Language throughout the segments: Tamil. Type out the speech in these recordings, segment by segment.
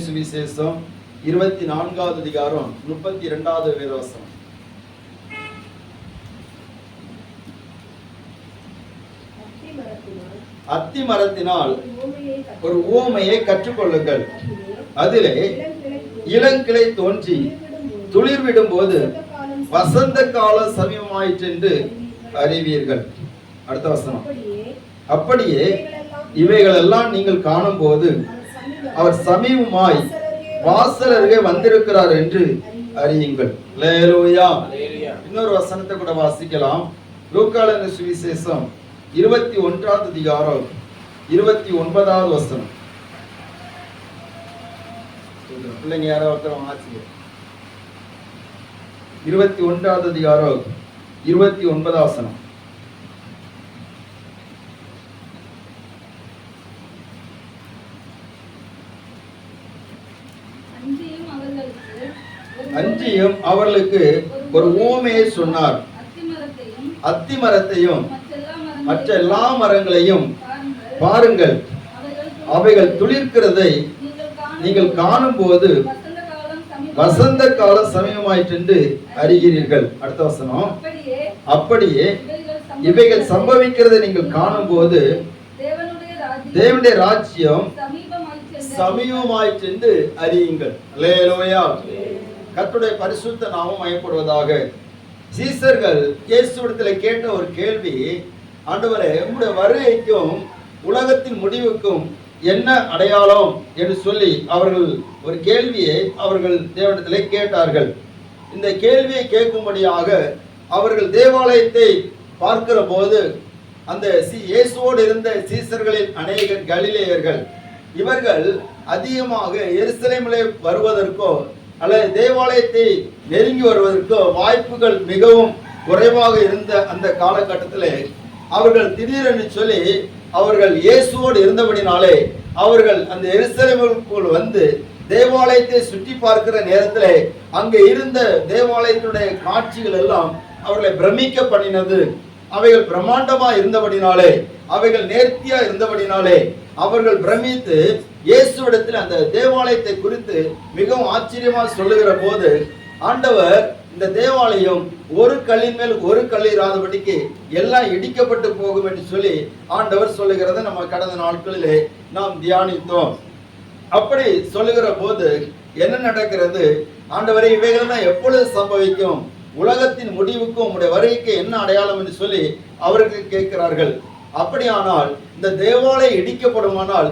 சுவிசேஷம் 24வது அதிகாரம் 32வது வேதவசனம். அத்தி மரத்தினால் ஒரு உவமையை கற்றுக்கொள்ளுங்கள். அதிலே இளங்கிளை தோன்றி துளிர்விடும் போது வசந்த காலம் சமீபமாயிற்றென்று அறிவீர்கள். அடுத்த வசனம். அப்படியே இவைகளெல்லாம் நீங்கள் காணும் போது அவர் சமீபமாய் வாசல் அருகே வந்திருக்கிறார் என்று அறியுங்கள். அல்லேலூயா. இன்னொரு வசனத்தை கூட வாசிக்கலாம். லூக்காவின் சுவிசேஷம் 21வது அதிகாரம் 29வது வசனம். பிள்ளைங்க யாரோ ஒருத்தர் வாசிங்க. 21வது அதிகாரம் 29வது வசனம். அன்றியும் அவர்களுக்கு ஒரு உவமையை சொன்னார். அத்தி மரத்தையும் மற்ற எல்லா மரங்களையும் பாருங்கள், அவைகள் துளிர்க்கிறதை நீங்கள் காணும் போது வசந்த காலம் சமயமாயிற்றென்று அறிகிறீர்கள். அடுத்த வசனம். அப்படியே இவைகள் சம்பவிக்கிறதை நீங்கள் காணும் போது தேவனுடைய ராஜ்யம் சமீபமாயிற்றென்று அறியுங்கள். அல்லேலூயா. கர்த்தருடைய பரிசுத்த நாமம் மகிமைப்படுவதாக. சீசர்கள் இயேசுவிடத்தில் கேட்ட ஒரு கேள்வி, ஆண்டவரே, உம்முடைய வருகைக்கும் உலகத்தின் முடிவுக்கும் என்ன அடையாளம் என்று சொல்லி அவர்கள் ஒரு கேள்வியை அவர்கள் தேவனிடத்திலே கேட்டார்கள். இந்த கேள்வியை கேட்கும்படியாக அவர்கள் தேவாலயத்தை பார்க்கிற போது அந்த இயேசுவோடு இருந்த சீசர்களில் அநேகர் கலிலேயர்கள். இவர்கள் அதிகமாக எருசலேமிலே வருவதற்கோ அல்லது தேவாலயத்தை நெருங்கி வருவதற்கோ வாய்ப்புகள் மிகவும் குறைவாக இருந்த அந்த காலகட்டத்திலே அவர்கள் திடீரென்று சொல்லி அவர்கள் இயேசுவோடு இருந்தபடினாலே அவர்கள் அந்த எருசலேமுக்குள் வந்து தேவாலயத்தை சுற்றி பார்க்கிற நேரத்திலே அங்கே இருந்த தேவாலயத்தினுடைய காட்சிகள் எல்லாம் அவர்களை பிரமிக்க பண்ணினது. அவைகள் பிரம்மாண்டமா இருந்தபடினாலே, அவைகள் நேர்த்தியா இருந்தபடினாலே அவர்கள் பிரமித்து இயேசுவிடத்தில் அந்த தேவாலயத்தை குறித்து மிகவும் ஆச்சரியமா சொல்லுகிற போது, ஆண்டவர் இந்த தேவாலயம் ஒரு கல்லின் மேல் ஒரு கல்லிராதபடிக்கு எல்லாம் இடிக்கப்பட்டு போகும் என்று சொல்லி ஆண்டவர் சொல்லுகிறத நம்ம கடந்த நாட்களிலே நாம் தியானித்தோம். அப்படி சொல்லுகிற போது என்ன நடக்கிறது? ஆண்டவரே, இவைகள் எப்பொழுது சம்பவிக்கும்? உலகத்தின் முடிவுக்கும் உங்களுடைய வருகைக்கு என்ன அடையாளம் என்று சொல்லி அவர்கள் கேட்கிறார்கள். அப்படியானால் இந்த தேவாலயம் இடிக்கப்படுமானால்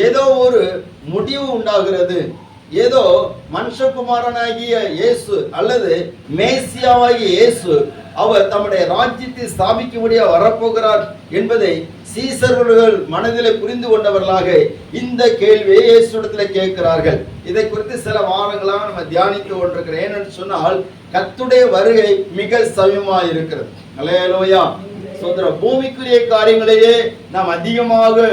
ஏதோ ஒரு முடிவு உண்டாகிறது. ஏதோ மனுஷகுமாரனாகிய இயேசு அல்லது மேசியாவாகிய இயேசு அவர் தம்முடைய ராஜ்யத்தை ஸ்தாபிக்கும்படியாக வரப்போகிறார் என்பதை சீசர்கள் மனதிலே புரிந்து கொண்டவர்களாக இந்த கேள்வியை இயேசுவிடத்தில் கேட்கிறார்கள். இதை குறித்து சில வாரங்களாக நம்ம தியானித்து கொண்டிருக்கிறோம். ஏனென்று சொன்னால் கர்த்தருடைய வருகை மிக சமீபமாக இருக்கிறது. அல்லேலூயா. சோதர பூமிக்குரிய காரியங்களையே நாம் அதிகமாக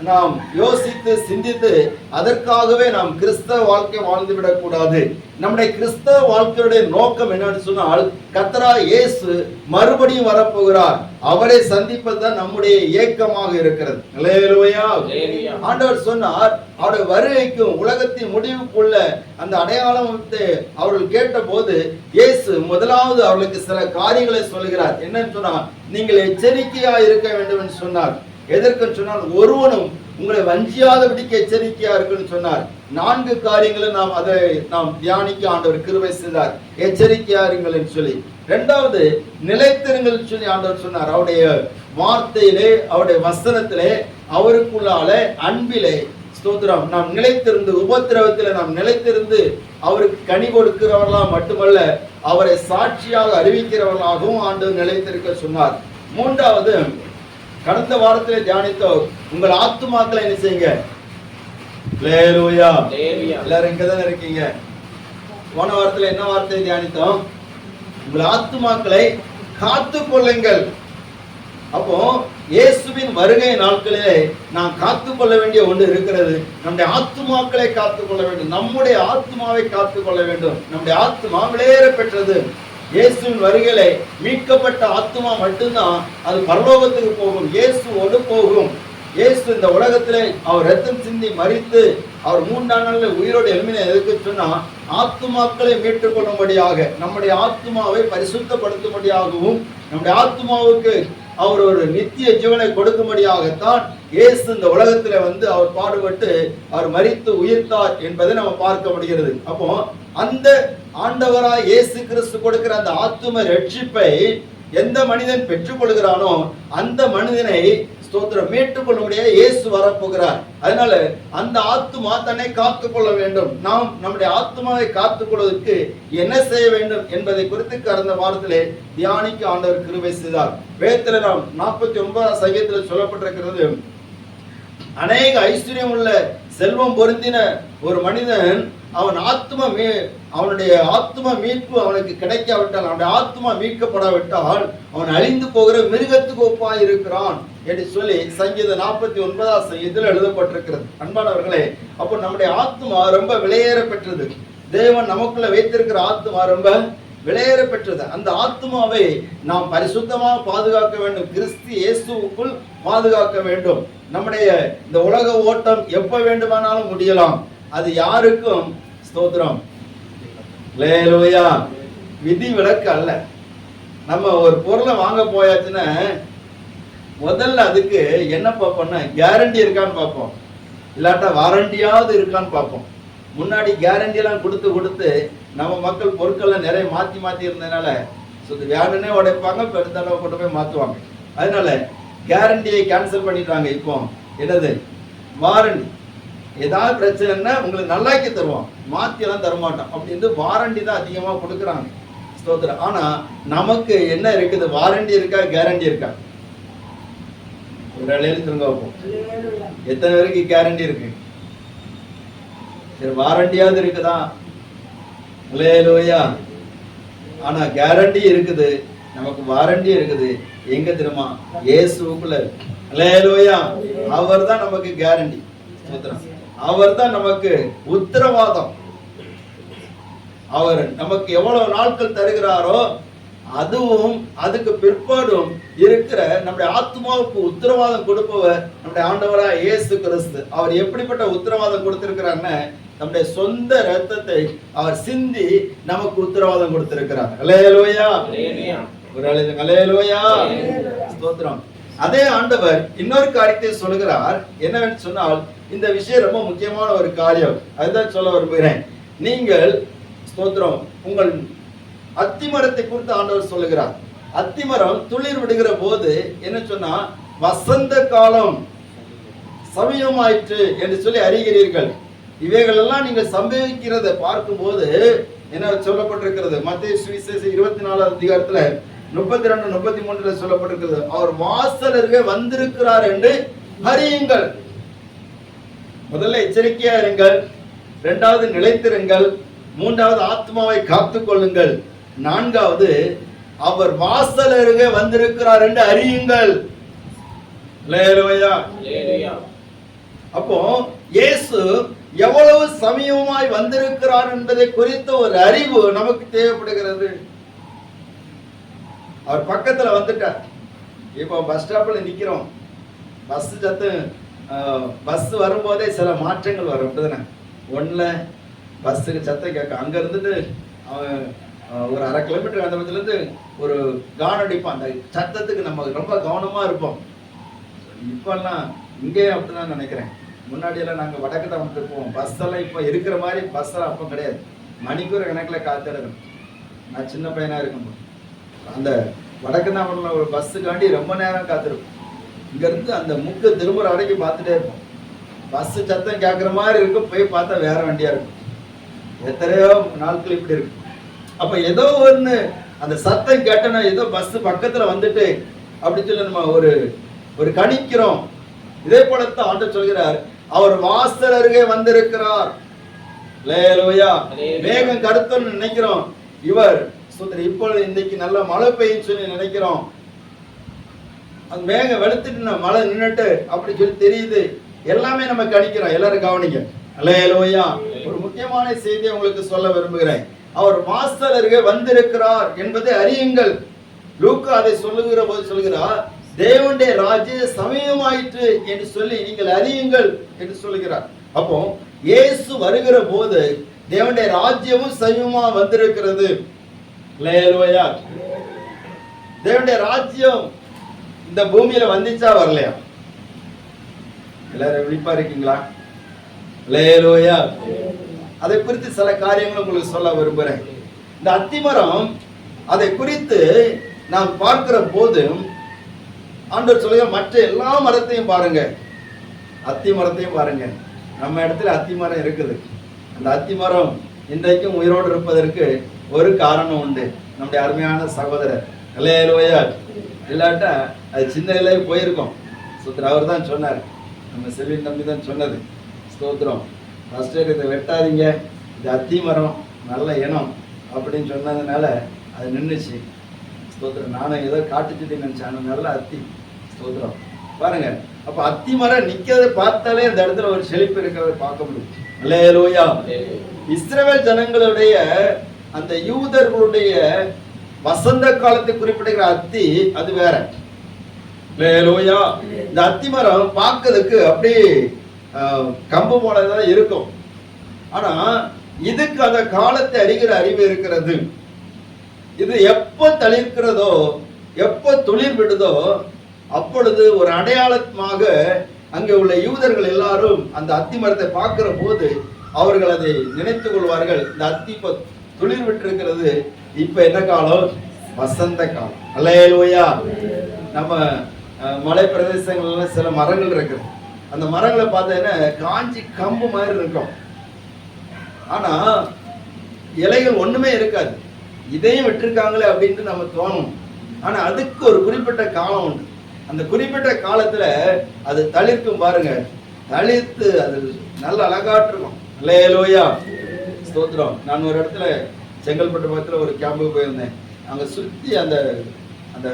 நாம் யோசித்து சிந்தித்து அதற்காகவே நாம் கிறிஸ்தவ வாழ்க்கை வாழ்ந்துவிடக் கூடாது. நம்முடைய கிறிஸ்தவ வாழ்க்கையுடைய நோக்கம் என்னன்னு சொன்னால், கர்த்தராகிய இயேசு மறுபடியும் வரப்போகிறார், அவரை சந்திப்பது தான் நம்முடைய ஏக்கமாக இருக்கிறது. அல்லேலூயா. ஆண்டவர் சொன்னார், அவருடைய வருகைக்கும் உலகத்தின் முடிவுக்குள்ள அந்த அடையாளத்தை அவர்கள் கேட்ட போது இயேசு முதலாவது அவர்களுக்கு சில காரியங்களை சொல்கிறார். என்னன்னு சொன்னா, நீங்கள் எச்சரிக்கையா இருக்க வேண்டும் என்று சொன்னார். எதற்கு சொன்னால், ஒருவனும் உங்களை வஞ்சியாதபடிக்கு எச்சரிக்கையா இருக்குன்னு சொன்னார். 4 காரியங்களை நாம் தியானிக்க ஆண்டவர் கிருபை செய்தார். எச்சரிக்கையா இருங்கள் என்று சொல்லி. 2வது நிலைத்திருங்கள் சொல்லி ஆண்டவர் சொன்னார். அவருடைய வார்த்தையிலே, அவருடைய வசனத்திலே, அவருக்குள்ளால அன்பிலே ஸ்தோத்திரம் நாம் நிலைத்திருந்து, உபத்திரவத்திலே நாம் நிலைத்திருந்து அவருக்கு கனி கொடுக்கிறவர்களாக மட்டுமல்ல, அவரை சாட்சியாக அறிவிக்கிறவர்களாகவும் ஆண்டவர் நிலைத்திருக்க சொன்னார். 3வது, கடந்த வாரத்திலே தியானித்தோம், உங்கள் ஆத்துமாக்களை என்ன செய்யுங்க. அல்லேலூயா. எல்லாரும் இங்கதானே இருக்கீங்க. போன வாரத்துல என்ன வார்த்தை தியானித்தோம்? உங்கள் ஆத்துமாக்களை காத்து கொள்ளுங்கள். அப்போ இயேசுவின் வருகை நாட்களிலே நாம் காத்துக்கொள்ள வேண்டிய ஒன்று இருக்கிறது. நம்முடைய ஆத்துமாக்களை காத்துக்கொள்ள வேண்டும். நம்முடைய ஆத்மாவை காத்துக்கொள்ள வேண்டும். நம்முடைய ஆத்மா விலையேற பெற்றது. இயேசுவின் வருகையிலே மீட்கப்பட்ட ஆத்மா மட்டும்தான் அது பரலோகத்துக்கு போகும், இயேசுவோடு போகும். இயேசு இந்த உலகத்திலே அவர் ரத்தம் சிந்தி மரித்து அவர் 3ஆம் நாளில் உயிரோடு எழுப்பின எதுக்கு சொன்னா, ஆத்துமாக்களை மீட்டுக் கொள்ளும்படியாக, நம்முடைய ஆத்துமாவை பரிசுத்தப்படுத்தும்படியாகவும், நம்முடைய ஆத்துமாவுக்கு அவர் ஒரு நித்திய ஜீவனை கொடுக்கும்படியாகத்தான் இயேசு இந்த உலகத்துல வந்து அவர் பாடுபட்டு அவர் மரித்து உயிர்த்தார் என்பதை நம்ம பார்க்க முடிகிறது. அப்போ அந்த ஆண்டவராய் இயேசு கிறிஸ்து கொடுக்கிற அந்த ஆத்தும ரட்சிப்பை எந்த மனிதன் பெற்றுக் கொள்கிறானோ அந்த மனிதனை ஸ்தோத்திரம் மீட்டுக் கொள்ளும்படியா இயேசு வரப்போகிறார். அதனால அந்த ஆத்துமா தன்னை காத்துக் கொள்ள வேண்டும். நாம் நம்முடைய ஆத்துமாவை காத்துக் கொள்வதற்கு என்ன செய்ய வேண்டும் என்பதை குறித்து கடந்த வாரத்திலே தியானிக்க ஆண்டவர் கிருபை செய்தார். வேதத்திலே நாம் 49ஆம் சங்கீதத்தில் சொல்லப்பட்டிருக்கிறது, அநேக ஐஸ்வர்யம் உள்ள செல்வம் பொருந்தின ஒரு மனிதன் அவனுடைய ஆத்மா மீட்பு அவனுக்கு கிடைக்காவிட்டால், அவனுடைய ஆத்மா மீட்கப்படாவிட்டால் அவன் அழிந்து போகிற மிருகத்துக்கு ஒப்பாய் இருக்கிறான் என்று சொல்லி சங்கீதம் 49ஆம் சங்கீதத்தில் எழுதப்பட்டிருக்கிறது. அன்பானவர்களே, அப்போ நம்முடைய ஆத்மா ரொம்ப விலையேற பெற்றது. தேவன் நமக்குள்ள வைத்திருக்கிற ஆத்மா ரொம்ப விலையேற பெற்றது. அந்த ஆத்மாவை நாம் பரிசுத்தமாக பாதுகாக்க வேண்டும், கிறிஸ்து இயேசுவுக்குள் பாதுகாக்க வேண்டும். நம்முடைய இந்த உலக ஓட்டம் எப்ப வேண்டுமானாலும் முடியலாம், அது யாருக்கும் ஸ்தோத்திரம் அல்லேலூயா விதி விலக்கு அல்ல. நம்ம ஒரு பொருளை வாங்க போயாச்சுன்னா முதல்ல அதுக்கு என்ன பார்ப்போம்னா, கேரண்டி இருக்கான்னு பார்ப்போம், இல்லாட்டா வாரண்டியாவது இருக்கான்னு பார்ப்போம். முன்னாடி கேரண்டி எல்லாம் கொடுத்து நம்ம மக்கள் பொருட்கள்லாம் நிறைய மாத்தி இருந்ததுனால வேணுன்னே உடைப்பாங்க, பெருந்தளவு கொண்டு போய் மாத்துவாங்க. அதனால கேரண்டியை கேன்சல் பண்ணிடுவாங்க. இப்போ என்னது வாரண்டி, ஏதாவது பிரச்சனைன்னா உங்களுக்கு நல்லாக்கி தருவோம், மாத்தி எல்லாம் தரமாட்டோம் அப்படின்னு வாரண்டி தான் அதிகமா கொடுக்குறாங்க. ஸ்தோத்திரம். ஆனா நமக்கு என்ன இருக்குது, வாரண்டி இருக்கா கேரண்டி இருக்கா? ஒரு எழுத்துருங்க வைப்போம், எத்தனை பேருக்கு கேரண்டி இருக்கு? சரி, வாரண்டியாவது இருக்குதா? அல்லேலூயா. ஆனா கேரண்டி இருக்குது, நமக்கு வாரண்டி இருக்குது. எங்க தெரியுமா? இயேசுவுக்குள்ள. அல்லேலூயா. அவர் தான் நமக்கு கேரண்டி. அவர் தான் நமக்கு உத்தரவாதம். அவர் நமக்கு எவ்வளவு நாட்கள் தருகிறாரோ அதுவும் அதுக்கு பிற்பாடும் இருக்கிற நம்முடைய ஆத்மாவுக்கு உத்தரவாதம் கொடுப்பவர் நம்முடைய ஆண்டவராய் இயேசு கிறிஸ்து. அவர் எப்படிப்பட்ட உத்தரவாதம் கொடுத்திருக்கிறார்னு, நம்முடைய சொந்த ரத்தத்தை அவர் சிந்தி நமக்கு உத்தரவாதம் கொடுத்திருக்கிறார். அல்லேலூயா. அல்லேலூயா. ஸ்தோத்திரம். அதே ஆண்டவர் இன்னொரு காரியத்தை சொல்லுகிறார். என்னவென்று சொன்னால், இந்த விஷயம் ரொம்ப முக்கியமான ஒரு காரியம், அதுதான் சொல்ல விரும்புகிறேன். நீங்கள் ஸ்தோத்திரம் உங்கள் அத்திமரத்தை குறித்து ஆண்டவர் சொல்லுகிறார். அத்திமரம் துளிர் விடுகிற போது என்ன சொன்னா, வசந்த காலம் சமயமாயிற்று என்று சொல்லி அறிகிறீர்கள். இவைகள் எல்லாம் நீங்கள் சம்பவிக்கிறத பார்க்கும் போது என்ன சொல்லப்பட்டிருக்கிறது? மத்தேயு சுவிசேஷம் 24ஆம் அதிகாரத்துல 32, 33 சொல்லப்பட்டிருக்கிறது, அவர் வாசலருகே வந்திருக்கிறார் என்று அறியுங்கள். முதல்ல எச்சரிக்கையா இருங்கள், இரண்டாவது நிலைத்திருங்கள், மூன்றாவது ஆத்மாவை காத்துக் கொள்ளுங்கள், நான்காவது அவர் வாசலருகே வந்திருக்கிறார் என்று அறியுங்கள். அப்போ இயேசு எவ்வளவு சமயமாய் வந்திருக்கிறார் என்பதை குறித்த ஒரு அறிவு நமக்கு தேவைப்படுகிறது. அவர் பக்கத்துல வந்துட்டார். இப்போ பஸ் ஸ்டாப்ல நிக்கிறோம், பஸ் சத்தம், பஸ் வரும்போதே சில மாற்றங்கள் வரும். ஒன்னுல பஸ்ஸுக்கு சத்தம் கேட்க, அங்க இருந்துட்டு அவன் ஒரு 1/2 கிலோமீட்டர் அந்த பக்கத்துல இருந்து ஒரு கான் அடிப்பான். அந்த சத்தத்துக்கு நம்ம ரொம்ப கவனமா இருப்போம். இப்பெல்லாம் இங்கே அப்படிதான் நினைக்கிறேன். முன்னாடி எல்லாம் நாங்க வடக்கு தான் வந்துருப்போம். பஸ் எல்லாம் இப்ப இருக்கிற மாதிரி பஸ் எல்லாம் அப்போ கிடையாது. மணிக்கூர் கணக்குல காத்திருக்கணும். நான் சின்ன பையனா இருக்கும்போது அந்த வடக்கு தான் ஒரு பஸ்ஸுக்காண்டி ரொம்ப நேரம் காத்திருப்போம். இங்க இருந்து அந்த முக்கு திரும்புற வரைக்கும் பார்த்துட்டே இருப்போம். பஸ் சத்தம் கேட்குற மாதிரி இருக்கும், போய் பார்த்தா வேற வண்டியா இருக்கும். எத்தனையோ நாட்கள் இப்படி இருக்கு. அப்ப ஏதோ ஒண்ணு அந்த சத்தம் கேட்டனா, ஏதோ பஸ் பக்கத்துல வந்துட்டு அப்படின்னு சொல்லி நம்ம ஒரு கணிக்கிறோம். இதே போலத்தான் ஆண்டவர் சொல்கிறார், அவர் வாசல் அருகே வந்திருக்கிறார். அல்லேலூயா. மேகம் கருத்துன்னு நினைக்கிறோம், இவர் இப்பொழுது இன்னைக்கு நல்ல மழை பெய்யும் சொல்லி நினைக்கிறோம். அந்த மேகம் வெளுத்துட்டு மழை நின்னுட்டு அப்படி சொல்லி தெரியுது. எல்லாமே நம்ம கணிக்கிறோம். எல்லாரும் கவனிங்க. அல்லேலூயா. ஒரு முக்கியமான செய்தியை உங்களுக்கு சொல்ல விரும்புகிறேன். அவர் வாசல் அருகே வந்திருக்கிறார் என்பதை அறியுங்கள். லூக்கா அதை சொல்லுகிற போது சொல்கிறார், தேவனுடைய ராஜ்யம் சமயமாயிற்று என்று சொல்லி நீங்கள் அறியுங்கள் என்று சொல்லுகிறார். அப்போ இயேசு வருகிற போது தேவனுடைய ராஜ்யமும் சமயமா வந்திருக்கிறது. அல்லேலூயா. தேவனுடைய ராஜ்யம் இந்த பூமியில வந்துச்சா வரலையா? எல்லாரும் விழிப்பா இருக்கீங்களா? அல்லேலூயா. அதை குறித்து சில காரியங்கள் உங்களுக்கு சொல்ல விரும்புகிறேன். இந்த அத்திமரம், அதை குறித்து நாம் பார்க்கிற போது ஆண்டவர் சொல்லுங்க, மற்ற எல்லா மரத்தையும் பாருங்க, அத்தி மரத்தையும் பாருங்க. நம்ம இடத்துல அத்தி மரம் இருக்குது. அந்த அத்தி மரம் இன்றைக்கும் உயிரோடு இருப்பதற்கு ஒரு காரணம் உண்டு. நம்முடைய அருமையான சகோதரர் அல்லேலூயா. இல்லாட்டா அது சின்ன இலையே போயிருக்கோம். ஸ்தோத்திரம். அவர் தான் சொன்னார், நம்ம செல்வின் தம்பி தான் சொன்னது. ஸ்தோத்திரம். ஃபர்ஸ்ட் இதை வெட்டாதீங்க, இது அத்தி மரம், நல்ல இனம் அப்படின்னு சொன்னதுனால அது நின்றுச்சு. ஸ்தோத்திரம். நானும் ஏதோ காட்டுச்சுட்டு நினைச்சேன், நல்ல அத்தி. ஸ்தோத்திரம். பாருங்க, அப்ப அத்தி மரம் நிக்கிறதை பார்த்தாலே அந்த இடத்துல ஒரு செழிப்பு இருக்கிறத பார்க்க முடியும். அல்லேலூயா. இஸ்ரவேல் ஜனங்களுடைய அந்த யூதர்களுடைய வசந்த காலத்தை குறிப்பிடுகிற அத்தி அது வேற. அல்லேலூயா. இந்த அத்தி மரம் பார்க்கிறதுக்கு அப்படியே கம்பு போலதான் இருக்கும். ஆனா இதுக்கு அந்த காலத்தை அறிகிற அறிவு இருக்கிறது. இது எப்ப தளிர்க்கிறதோ, எப்ப துளிர் விடுதோ, அப்பொழுது ஒரு அடையாளமாக அங்கே உள்ள யூதர்கள் எல்லாரும் அந்த அத்தி மரத்தை பார்க்கிற போது அவர்கள் அதை நினைத்துக் கொள்வார்கள், இந்த அத்தி இப்ப துளிர் விட்டிருக்கிறது, இப்ப என்ன காலம்? வசந்த காலம். அல்லேலூயா. நம்ம மலை பிரதேசங்கள்ல சில மரங்கள் இருக்கு. அந்த மரங்களை பார்த்தீங்கன்னா காஞ்சி கம்பு மாதிரி இருக்கும். ஆனா இலைகள் ஒண்ணுமே இருக்காது. இதையும் விட்டுருக்காங்களே அப்படின்ட்டு நம்ம தோணும். ஆனா அதுக்கு ஒரு குறிப்பிட்ட காலம் உண்டு. அந்த குறிப்பிட்ட காலத்துல அது தளிர்க்கும் பாருங்க. தளிர்த்து அது நல்ல அழகாட்டு இருக்கும். அல்லேலூயா. ஸ்தோத்திரம். நான் ஒரு இடத்துல செங்கல்பட்டு பக்கத்துல ஒரு கேம்புக்கு போயிருந்தேன். அங்க சுத்தி அந்த அந்த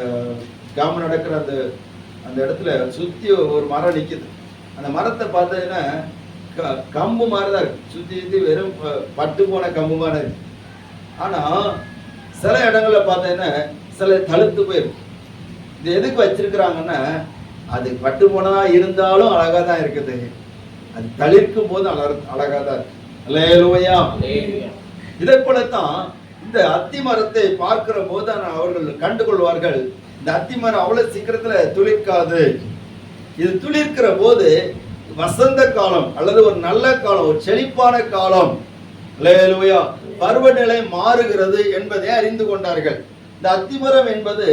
கேம்பு நடக்கிற அந்த அந்த இடத்துல சுத்தி ஒரு மரம் நிக்குது. அந்த மரத்தை பார்த்தீங்கன்னா கம்பு மாதிரிதான் இருக்கு. சுத்தி சுத்தி வெறும் பட்டு போன கம்பு மாதிரி இருக்கு. ஆனா சில இடங்கள்ல பார்த்தீங்கன்னா சில தழுத்து போயிருக்கு. இது எதுக்கு வச்சிருக்கிறாங்கன்னா, அது பட்டு போனதா இருந்தாலும் அழகா தான் இருக்குது, அது தளிர்க்கும் போது அழகா தான் இருக்கு. அல்லேலூயா. இதை போலத்தான் இந்த அத்தி மரத்தை பார்க்கிற போது அவர்கள் கண்டுகொள்வார்கள், இந்த அத்தி மரம் அவ்வளவு சீக்கிரத்துல துளிர்க்காது. இது துளிர்க்கிற போது வசந்த காலம் அல்லது ஒரு நல்ல காலம், ஒரு செழிப்பான காலம். அல்லேலூயா. பருவநிலை மாறுகிறது என்பதை அறிந்து கொண்டார்கள். இந்த அத்திமரம் என்பது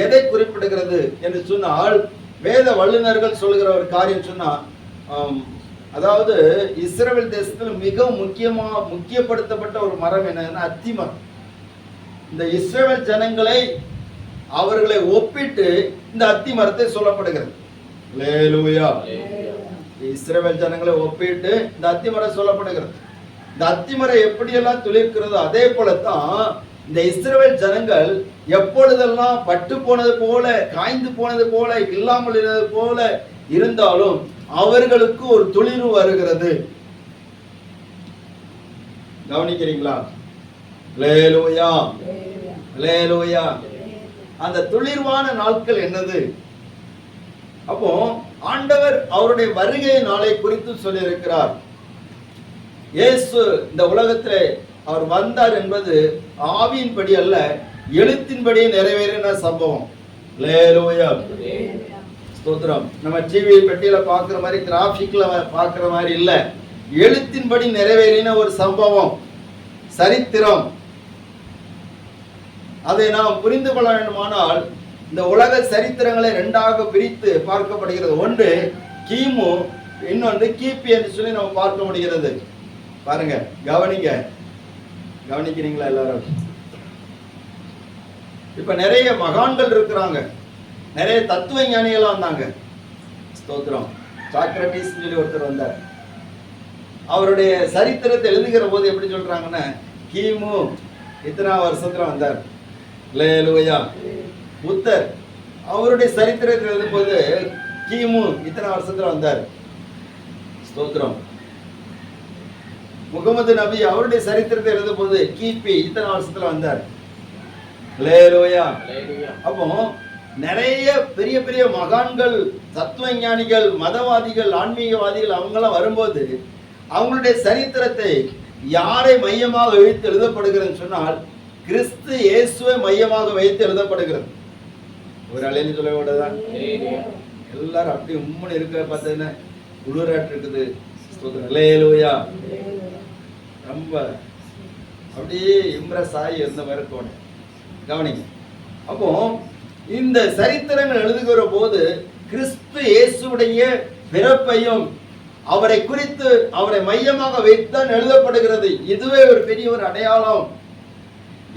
எதை குறிப்பிடுகிறது என்று சொன்னால், வேத வல்லுநர்கள் சொல்லுகிற ஒரு காரியம் சொன்னா, அதாவது இஸ்ரவேல் தேசத்தில் மிக முக்கியப்படுத்தப்பட்ட ஒரு மரம் என்னன்னா அத்தி மரம். இந்த இஸ்ரவேல் ஜனங்களை அவர்களை ஒப்பிட்டு இந்த அத்தி மரத்தை சொல்லப்படுகிறது. அல்லேலூயா. இஸ்ரவேல் ஜனங்களை ஒப்பிட்டு இந்த அத்தி மரம் சொல்லப்படுகிறது. இந்த அத்தி மரம் எப்படியெல்லாம் துளிர்க்கிறதோ அதே போலத்தான் இந்த இஸ்ரவேல் ஜனங்கள் எப்பொழுதெல்லாம் பட்டு போனது போல, காய்ந்து போனது போல, இல்லாமல் இருந்தது போல இருந்தாலும் அவர்களுக்கு ஒரு துளிர்வு வருகிறது. கவனிக்கிறீங்களா? அல்லேலூயா. அல்லேலூயா. அந்த துளிர்வான நாட்கள் என்னது? அப்போ ஆண்டவர் அவருடைய வருகை நாளை குறித்து சொல்லி இருக்கிறார். இயேசு இந்த உலகத்திலே அவர் வந்தார் என்பது ஆவியின்படி அல்ல, எழுத்தின்படி நிறைவேறின சம்பவம். அல்லேலூயா. ஸ்தோத்திரம். நம்ம டிவி பெட்டியில பாக்குற மாதிரி, கிராபிக்ல பாக்குற மாதிரி இல்ல, எழுத்தின்படி நிறைவேறின ஒரு சம்பவம், சரித்திரம். அதை நாம் புரிந்து கொள்ள வேண்டுமானால் இந்த உலக சரித்திரங்களை இரண்டாக பிரித்து பார்க்கப்படுகிறது. ஒன்று கிமு, இன்னொன்று கிபி என்று சொல்லி நம்ம பார்க்க முடிகிறது. பாருங்க, கவனிங்க. கவனிக்கிறீங்களா எல்லாரும்? இப்ப நிறைய மகான்கள் இருக்கிறாங்க, நிறைய தத்துவ ஞானிகளா வந்தாங்க. ஸ்தோத்திரம். சாக்ரட்டிஸ் சொல்லி ஒருத்தர் வந்தார். அவருடைய சரித்திரத்தை எழுதுகிற போது எப்படி சொல்றாங்கன்னா, கிமு இத்தனை வருஷத்துல வந்தார். அல்லேலூயா. புத்தர் அவருடைய சரித்திரத்தை எழுதும் போது கிமு இத்தனை வருஷத்துல வந்தார். ஸ்தோத்திரம். முகமது நபி அவருடைய சரித்திரத்தை எழுதும் போது கிபி இத்தனை வருஷத்துல வந்தார். அல்லேலூயா. அப்போ நிறைய பெரிய பெரிய மகான்கள், தத்துவ ஞானிகள், மதவாதிகள், ஆன்மீகவாதிகள் அவங்கெல்லாம் வரும்போது அவங்களுடைய சரித்திரத்தை யாரை மையமாக வைத்து எழுதப்படுகிறது சொன்னால் கிறிஸ்து இயேசுவை மையமாக வைத்து எழுதப்படுகிறது. ஒரு அலையில சொல்ல வேண்டதான். எல்லாரும் அப்படி உண்மன் இருக்க பார்த்தீங்கன்னா குளிராட்டு இருக்குது. அல்லேலூயா. ரொம்ப அப்படியே இம்ப்ரெஸ் ஆகி இருந்த மாதிரி தோணும். கவனிங்க. அப்போ இந்த சரித்திரங்கள் எழுதுகிற போது கிறிஸ்து இயேசுடைய பிறப்பையும் அவரை குறித்து அவரை மையமாக வைத்துதான் எழுதப்படுகிறது. இதுவே ஒரு பெரிய ஒரு அடையாளம்.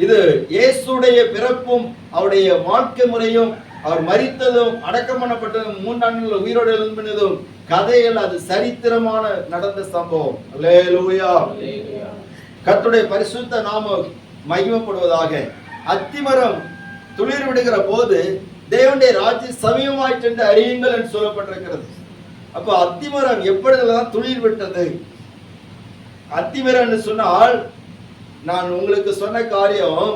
இது இயேசுடைய பிறப்பும் அவருடைய வாழ்க்கை முறையும் அவர் மரித்ததும் அடக்கம் பண்ணப்பட்டதும் 3 நாட்கள் உயிரோடு எழும்பினதும் கதைகள், அது சரித்திரமான நடந்த சம்பவம். அல்லேலூயா. கர்த்தருடைய பரிசுத்த நாமம் மகிமைப்படுவதாக. அத்திமரம் துளிர் விடுகிற போது தேவனுடைய ராஜ்யம் சமீபமாயிற்று என்று அறியுங்கள் என்று சொல்லப்பட்டிருக்கிறது. அப்ப அத்திமரம் எப்பொழுதுதான் துளிர் விட்டது? அத்திமரம் என்று சொன்னால் நான் உங்களுக்கு சொன்ன காரியம்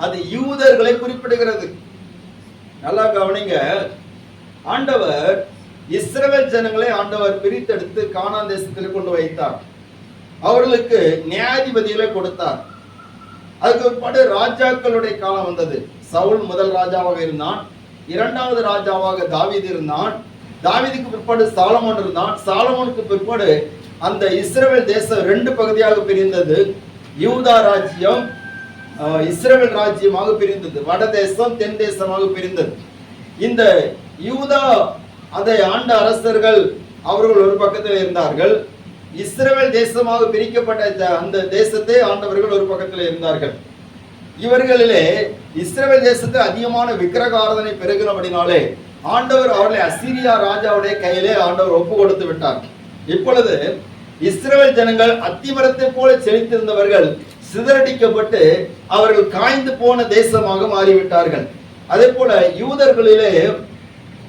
அது யூதர்களை குறிப்பிடுகிறது. நல்லா கவனிங்க. ஆண்டவர் இஸ்ரவேல் ஜனங்களை ஆண்டவர் பிரித்தெடுத்து கானான் தேசத்தில் கொண்டு வைத்தார். அவர்களுக்கு நியாயாதிபதிகளை கொடுத்தார். அதுக்கு பிற்பாடு ராஜாக்களுடைய காலம் வந்தது. சவுல் முதல் ராஜாவாக இருந்தான். 2வது ராஜாவாக தாவீது இருந்தான். தாவீதுக்கு பிற்பாடு சாலமோன் இருந்தான். சாலமோனுக்கு பிற்பாடு அந்த இஸ்ரவேல் தேசம் 2 பகுதியாக பிரிந்தது. யூதா ராஜ்யம் இஸ்ரவேல் ராஜ்யமாக பிரிந்தது. வட தேசம் தென் தேசமாக பிரிந்தது. இந்த யூதா அதை ஆண்ட அரசர்கள் அவர்கள் ஒரு பக்கத்தில் இருந்தார்கள். இஸ்ரவேல் தேசமாக பிரிக்கப்பட்ட அந்த தேசத்தை ஆண்டவர்கள் ஒரு பக்கத்தில் இருந்தார்கள். இவர்களிலே இஸ்ரவேல் தேசத்தில் அதிகமான விக்கிரக ஆராதனை பெருகிறபடினாலே ஆண்டவர் அவர்களை அசீரியா ராஜாவுடைய கையிலே ஆண்டவர் ஒப்பு கொடுத்து விட்டார். இப்பொழுது இஸ்ரவேல் ஜனங்கள் அத்திமரத்தை போல செழித்திருந்தவர்கள் சிதறடிக்கப்பட்டு அவர்கள் காய்ந்து போன தேசமாக மாறிவிட்டார்கள். அதே போல யூதர்களிலே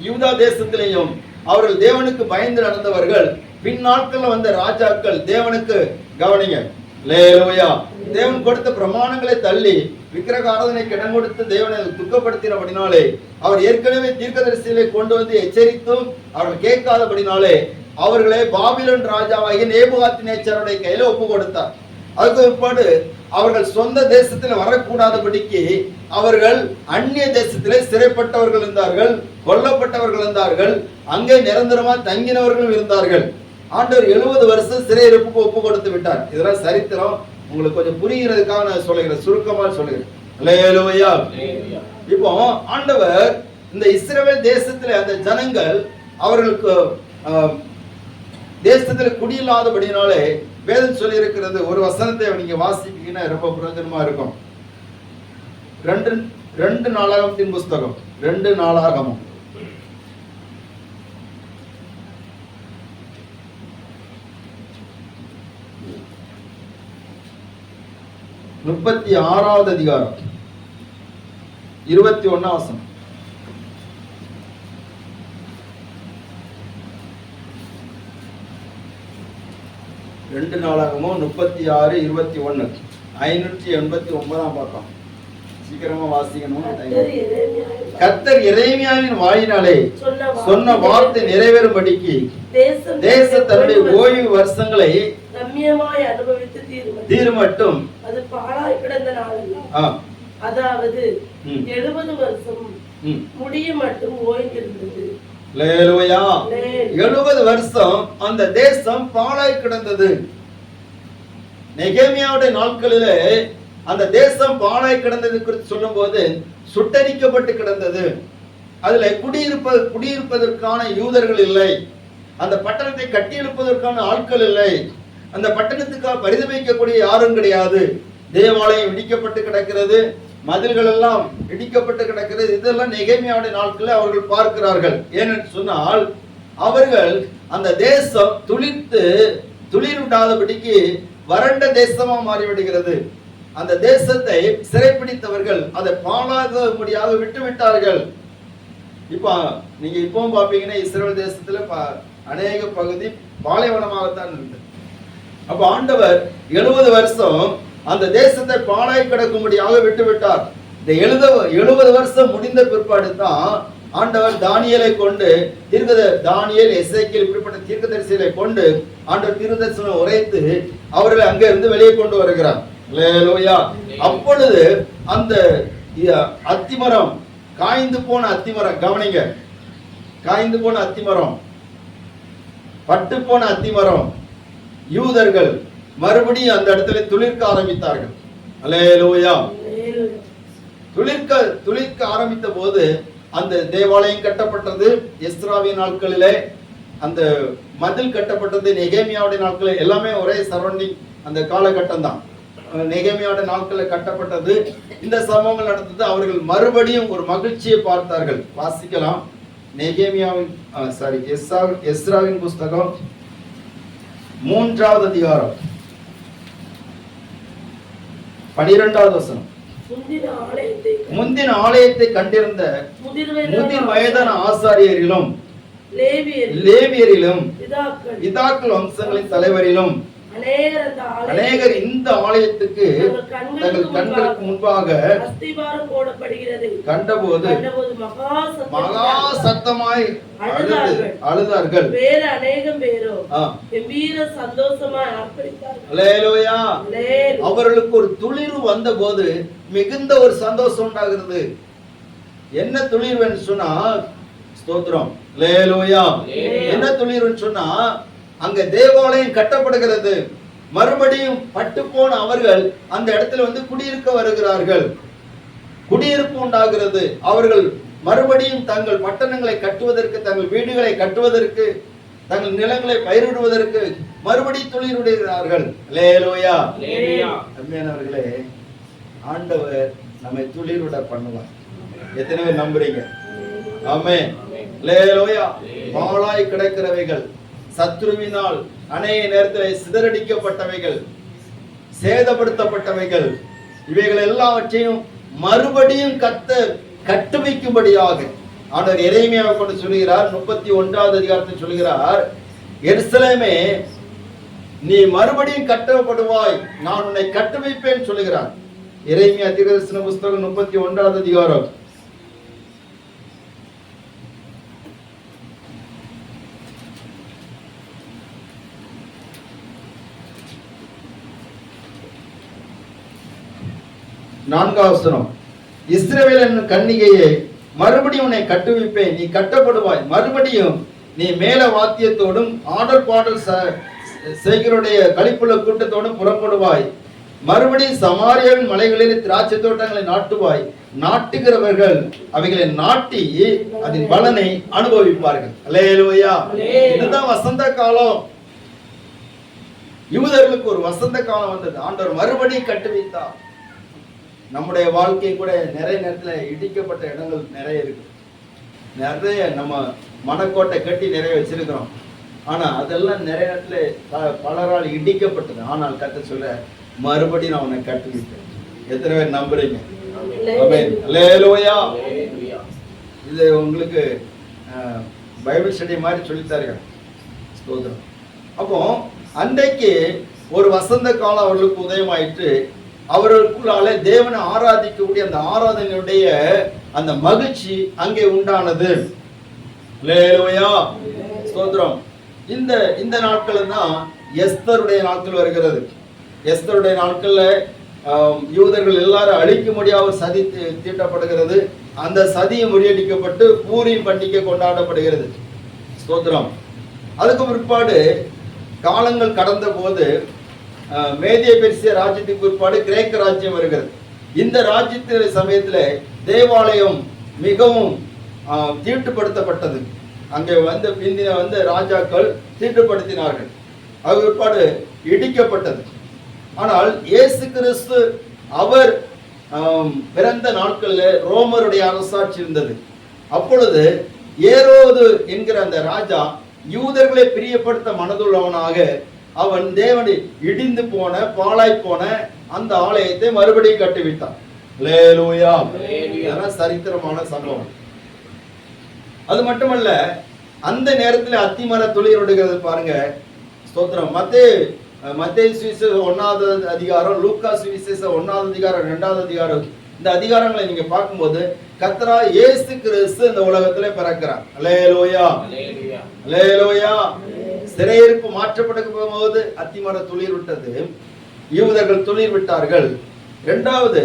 யூதா தேசத்திலேயும் அவர்கள் தேவனுக்கு பயந்து நடந்தவர்கள் பின் நாட்கள்ல வந்த ராஜாக்கள் தேவனுக்கு கவனிங்க. அல்லேலூயா. தேவன் கொடுத்த பிரமாணங்களை தள்ளி விக்கிரக ஆராதனைக்கு இடம் கொடுத்து தேவனை துக்கப்படுத்தினபடினாலே அவர் ஏற்கனவே தீர்க்கதரிசிகளை கொண்டு வந்து எச்சரித்தும் அவர்கள் கேட்காதபடினாலே அவர்களை பாபிலோன் ராஜாவாகிய நேபுகாத்நேச்சாருடைய கையில ஒப்பு கொடுத்தார். அதுக்கு பிற்பாடு அவர்கள் சொந்த தேசத்தில் வரக்கூடாதபடிக்கு அவர்கள் அந்நிய தேசத்திலே சிறைப்பட்டவர்கள் இருந்தார்கள், கொல்லப்பட்டவர்கள் இருந்தார்கள், அங்கே நிரந்தரமா தங்கினவர்களும் இருந்தார்கள். ஆண்டவர் 70 வருஷம் சிறையிருப்புக்கு ஒப்பு கொடுத்து விட்டார். இதெல்லாம் சரித்திரம். உங்களுக்கு கொஞ்சம் புரிகிறதுக்காக நான் சொல்லுகிறேன், சுருக்கமா சொல்லுகிறேன். அல்லேலூயா. இப்போ ஆண்டவர் இந்த இஸ்ரவேல் தேசத்திலே அந்த ஜனங்கள் அவர்களுக்கு தேசத்தில் குடியில்லாதபடினாலே வேதம் சொல்லி இருக்கிறது. ஒரு வசனத்தை நீங்க வாசிப்பீங்கன்னா ரொம்ப பிரயோஜனமா இருக்கும். 2 நாளாகமத்தின் புஸ்தகம் 2 நாளாகமம் 36வது அதிகாரம் 21 வசனம். ரெண்டு நாளாகமும் 36, 21 589 பக்கம். சீக்கிரமா வாசிக்கணும். கர்த்தர் எரேமியாவின் வாயினாலே சொன்ன வார்த்தை நிறைவேறும்படிக்கு தேசம் தன்னுடைய ஓய்வு வருஷங்களை ரம்மியமாய் அனுபவித்து தீருமட்டும் அது பாழாய் கிடந்த நாளெல்லாம், அதாவது 70 வருஷம் முடிய மட்டும் ஓய்ந்திருந்தது. 70 வருஷம் அந்த தேசம் பாழாய் கிடந்தது. நெகேமியாவுடைய நாட்களிலே அந்த தேசம் பாழாய் கிடந்தது குறித்து சொல்லும் போது சுட்டரிக்கப்பட்டு கிடந்தது. அதுல குடியிருப்பதற்கான யூதர்கள் இல்லை. அந்த பட்டணத்தை கட்டியெழுப்பதற்கான ஆட்கள் இல்லை. அந்த பட்டணத்துக்காக பரிதவிக்கக்கூடிய யாரும் கிடையாது. தேவாலயம் இடிக்கப்பட்டு கிடக்கிறது, மதில்கள் எல்லாம் இடிக்கப்பட்டு கிடக்கிறது. இதெல்லாம் நெகேமியாவுடைய நாட்களில் அவர்கள் பார்க்கிறார்கள். ஏனென்று சொன்னால் அவர்கள் அந்த தேசம் துளிர் விடாதபடிக்கு வறண்ட தேசமா மாறிவிடுகிறது. அந்த தேசத்தை சிறைப்பிடித்தவர்கள் அதை பாழாகும்படியாக விட்டு விட்டார்கள். இப்ப நீங்க இப்பவும் பாப்பீங்கன்னா இஸ்ரவேல் தேசத்துல அநேக பகுதி பாலைவனமாகத்தான் இருக்கு. அப்ப ஆண்டவர் 70 வருஷம் அந்த தேசத்தை பாழாய் கிடக்கும்படியாக விட்டு விட்டார். இந்த 70 வருஷம் முடிந்த பிற்பாடு தான் ஆண்டவர் தானியேலை கொண்டு தானியேல், எசேக்கியேல் இப்படிப்பட்ட தீர்க்கதரிசிகளை கொண்டு ஆண்டவர் தீர்க்கதரிசனம் உரைத்து அவர்களை அங்க இருந்து வெளியே கொண்டு வருகிறார். அல்லேலூயா. அப்பொழுது அந்த அத்திமரம், காய்ந்து போன அத்திமரம், கவனிங்க, காய்ந்து போன அத்திமரம், பட்டு போன அத்திமரம், யூதர்கள் மறுபடியும் அந்த இடத்துல துளிர்க்க ஆரம்பித்தார்கள். அல்லேலூயா. துளிர்க்க ஆரம்பித்த போது அந்த தேவாலயம் கட்டப்பட்டது. எஸ்ராவின் நாட்களிலே அந்த மதில் கட்டப்பட்டது. நெகேமியாவுடைய நாட்களில் எல்லாமே ஒரே சரௌண்டிங் அந்த காலகட்டம் தான். நெகேமியாவுடைய நாட்களில் கட்டப்பட்டது. இந்த சம்பவங்கள் நடந்தது. அவர்கள் மறுபடியும் ஒரு மகிழ்ச்சியை பார்த்தார்கள். வாசிக்கலாம். நெகேமியாவின் எஸ்ராவின் புஸ்தகம் 3வது அதிகாரம் 12வது வசனம். முந்தின ஆலயத்தை கண்டிருந்த முதிர் வயதான ஆசாரியரிலும் லேவியரிலும் பிதாக்கள் வம்சங்களின் தலைவரிலும் அநேகர் இந்த ஆலயத்துக்கு தங்கள் கண்களுக்கு முன்பாக கண்டபோது மகா சத்தமாய் அழுதார்கள். வேற அநேகம் பேரோ கம்பீர சந்தோஷமாய் ஆர்ப்பரித்தார்கள். அல்லேலூயா. அவர்களுக்கு ஒரு துளிர்வு வந்த போது மிகுந்த ஒரு சந்தோஷம் உண்டாகிறது. என்ன துளிர்வுன்னு சொன்னா, ஸ்தோத்திரம், அல்லேலூயா. என்ன துளிர்வுன்னு சொன்னா, அங்க தேவாலயம் கட்டப்படுகிறது. மறுபடியும் பட்டு போன அவர்கள் அந்த இடத்துல வந்து குடியிருக்க வருகிறார்கள். குடியிருப்பு உண்டாகிறது. அவர்கள் மறுபடியும் தங்கள் பட்டணங்களை கட்டுவதற்கு, தங்கள் வீடுகளை கட்டுவதற்கு, தங்கள் நிலங்களை பயிரிடுவதற்கு மறுபடியும் துளிர்விடுகிறார்கள். அல்லேலூயா. அருமையானவர்களே, ஆண்டவர் நம்மை துளிர்விட பண்ணுவார். எத்தனை பேர் நம்புறீங்க? ஆமென். அல்லேலூயா. பாழாய் கிடக்கிறவைகள், சத்ருவினால் அநேக நேரத்தில் சிதறடிக்கப்பட்டவைகள், சேதப்படுத்தப்பட்டவைகள், இவைகள் எல்லாவற்றையும் மறுபடியும் கர்த்தர் கட்டுவிக்கும்படியாக ஆண்டவர் எரேமியாவை கொண்டு சொல்கிறார். 31வது அதிகாரத்தில் சொல்கிறார், எருசலேமே நீ மறுபடியும் கட்டப்படுவாய், நான் உன்னை கட்டுவிப்பேன் சொல்கிறார். எரேமியா தீர்க்கதரிசன புஸ்தகம் 31வது அதிகாரம் 4வது வசனம். இஸ்ரவேல் என்னும் கன்னிகையே மறுபடியும் உன்னை கட்டுவிப்பேன், நீ கட்டப்படுவாய், மறுபடியும் நீ மேல வாத்தியத்தோடும் ஆடல் பாடல் செய்கிறோடைய களிப்புள்ள கூட்டத்தோடும் புறப்படுவாய், மறுபடியும் சமாரியாவின் மலைகளில் திராட்சை தோட்டங்களை நாட்டுவாய், நாட்டுகிறவர்கள் அவைகளை நாட்டி அதன் பலனை அனுபவிப்பார்கள். அல்லேலூயா. இதுதான் வசந்த காலம். யூதர்களுக்கு ஒரு வசந்த காலம் வந்தது. ஆண்டவர் மறுபடியும் கட்டுவித்தார். நம்முடைய வாழ்க்கை கூட நிறைய நேரத்தில் இடிக்கப்பட்ட இடங்கள் நிறைய இருக்கு. நிறைய நம்ம மனக்கோட்டை கட்டி நிறைய வச்சிருக்கிறோம். ஆனா அதெல்லாம் நிறைய நேரத்தில் பலரால் இடிக்கப்பட்டது. ஆனால் கர்த்தர் சொல்ல, மறுபடியும் நான் உன்னை கட்டுவிப்பேன். எத்தனை பேர் நம்புறீங்க? ஆமென். அல்லேலூயா. இது உங்களுக்கு பைபிள் ஸ்டடி மாதிரி சொல்லித்தார்கள். ஸ்தோத்திரம். அப்போ அன்றைக்கு ஒரு வசந்த காலம் அவர்களுக்கு உதயமாயிற்று. அவர்களுக்குள்ளாலே தேவனை ஆராதிக்கக்கூடிய அந்த ஆராதனையுடைய அந்த மகிழ்ச்சி அங்கே உண்டானது. அல்லேலூயா. ஸ்தோத்திரம். இந்த நாட்கள் தான் எஸ்தருடைய நாட்கள் வருகிறது. எஸ்தருடைய நாட்கள்ல யூதர்கள் எல்லாரும் அழிக்க முடியாத சதி தீட்டப்படுகிறது. அந்த சதியை முறியடிக்கப்பட்டு பூரீம் பண்டிகை கொண்டாடப்படுகிறது. ஸ்தோத்திரம். அதுக்கு பிற்பாடு காலங்கள் கடந்த போது மேதிய பெர்சிய ராஜ்யத்துக்கு பிற்பாடு கிரேக்க ராஜ்யம் வருகிறது. இந்த ராஜ்யத்தின் சமயத்தில் தேவாலயம் மிகவும் தீட்டுப்படுத்தப்பட்டது. அங்கே பிந்தின ராஜாக்கள் தீட்டுப்படுத்தினார்கள். அது பிற்பாடு இடிக்கப்பட்டது. ஆனால் இயேசு கிறிஸ்து அவர் பிறந்த நாட்களில் ரோமருடைய அரசாட்சி இருந்தது. அப்பொழுது ஏரோது என்கிற அந்த ராஜா யூதர்களை பிரியப்படுத்த மனதுள்ளவனாக அவன் தேவனை இடிந்து போன பாழாய் போன அந்த ஆலயத்தை மறுபடியும் கட்டிவிட்டான். அல்லேலூயா. சரித்திரமான சம்பவம். அது மட்டுமல்ல, அந்த நேரத்தில் அத்திமர துளிர்விடுகிறது பாருங்க. ஸ்தோத்திரம். மத்தேயு சுவிசேஷம் 1வது அதிகாரம், லூக்கா சுவிசேஷம் 1வது அதிகாரம் 2வது அதிகாரம் இந்த அதிகாரங்களை நீங்க பார்க்கும்போது கர்த்தராகிய இயேசு கிறிஸ்து இந்த உலகத்திலே பிறக்கிறார். அல்லேலூயா, அல்லேலூயா. சிறையிருப்பு மாற்றப்பட போகும்போது அத்திமரம் துளிர் விட்டது, யூதர்கள் துளிர் விட்டார்கள். இரண்டாவது,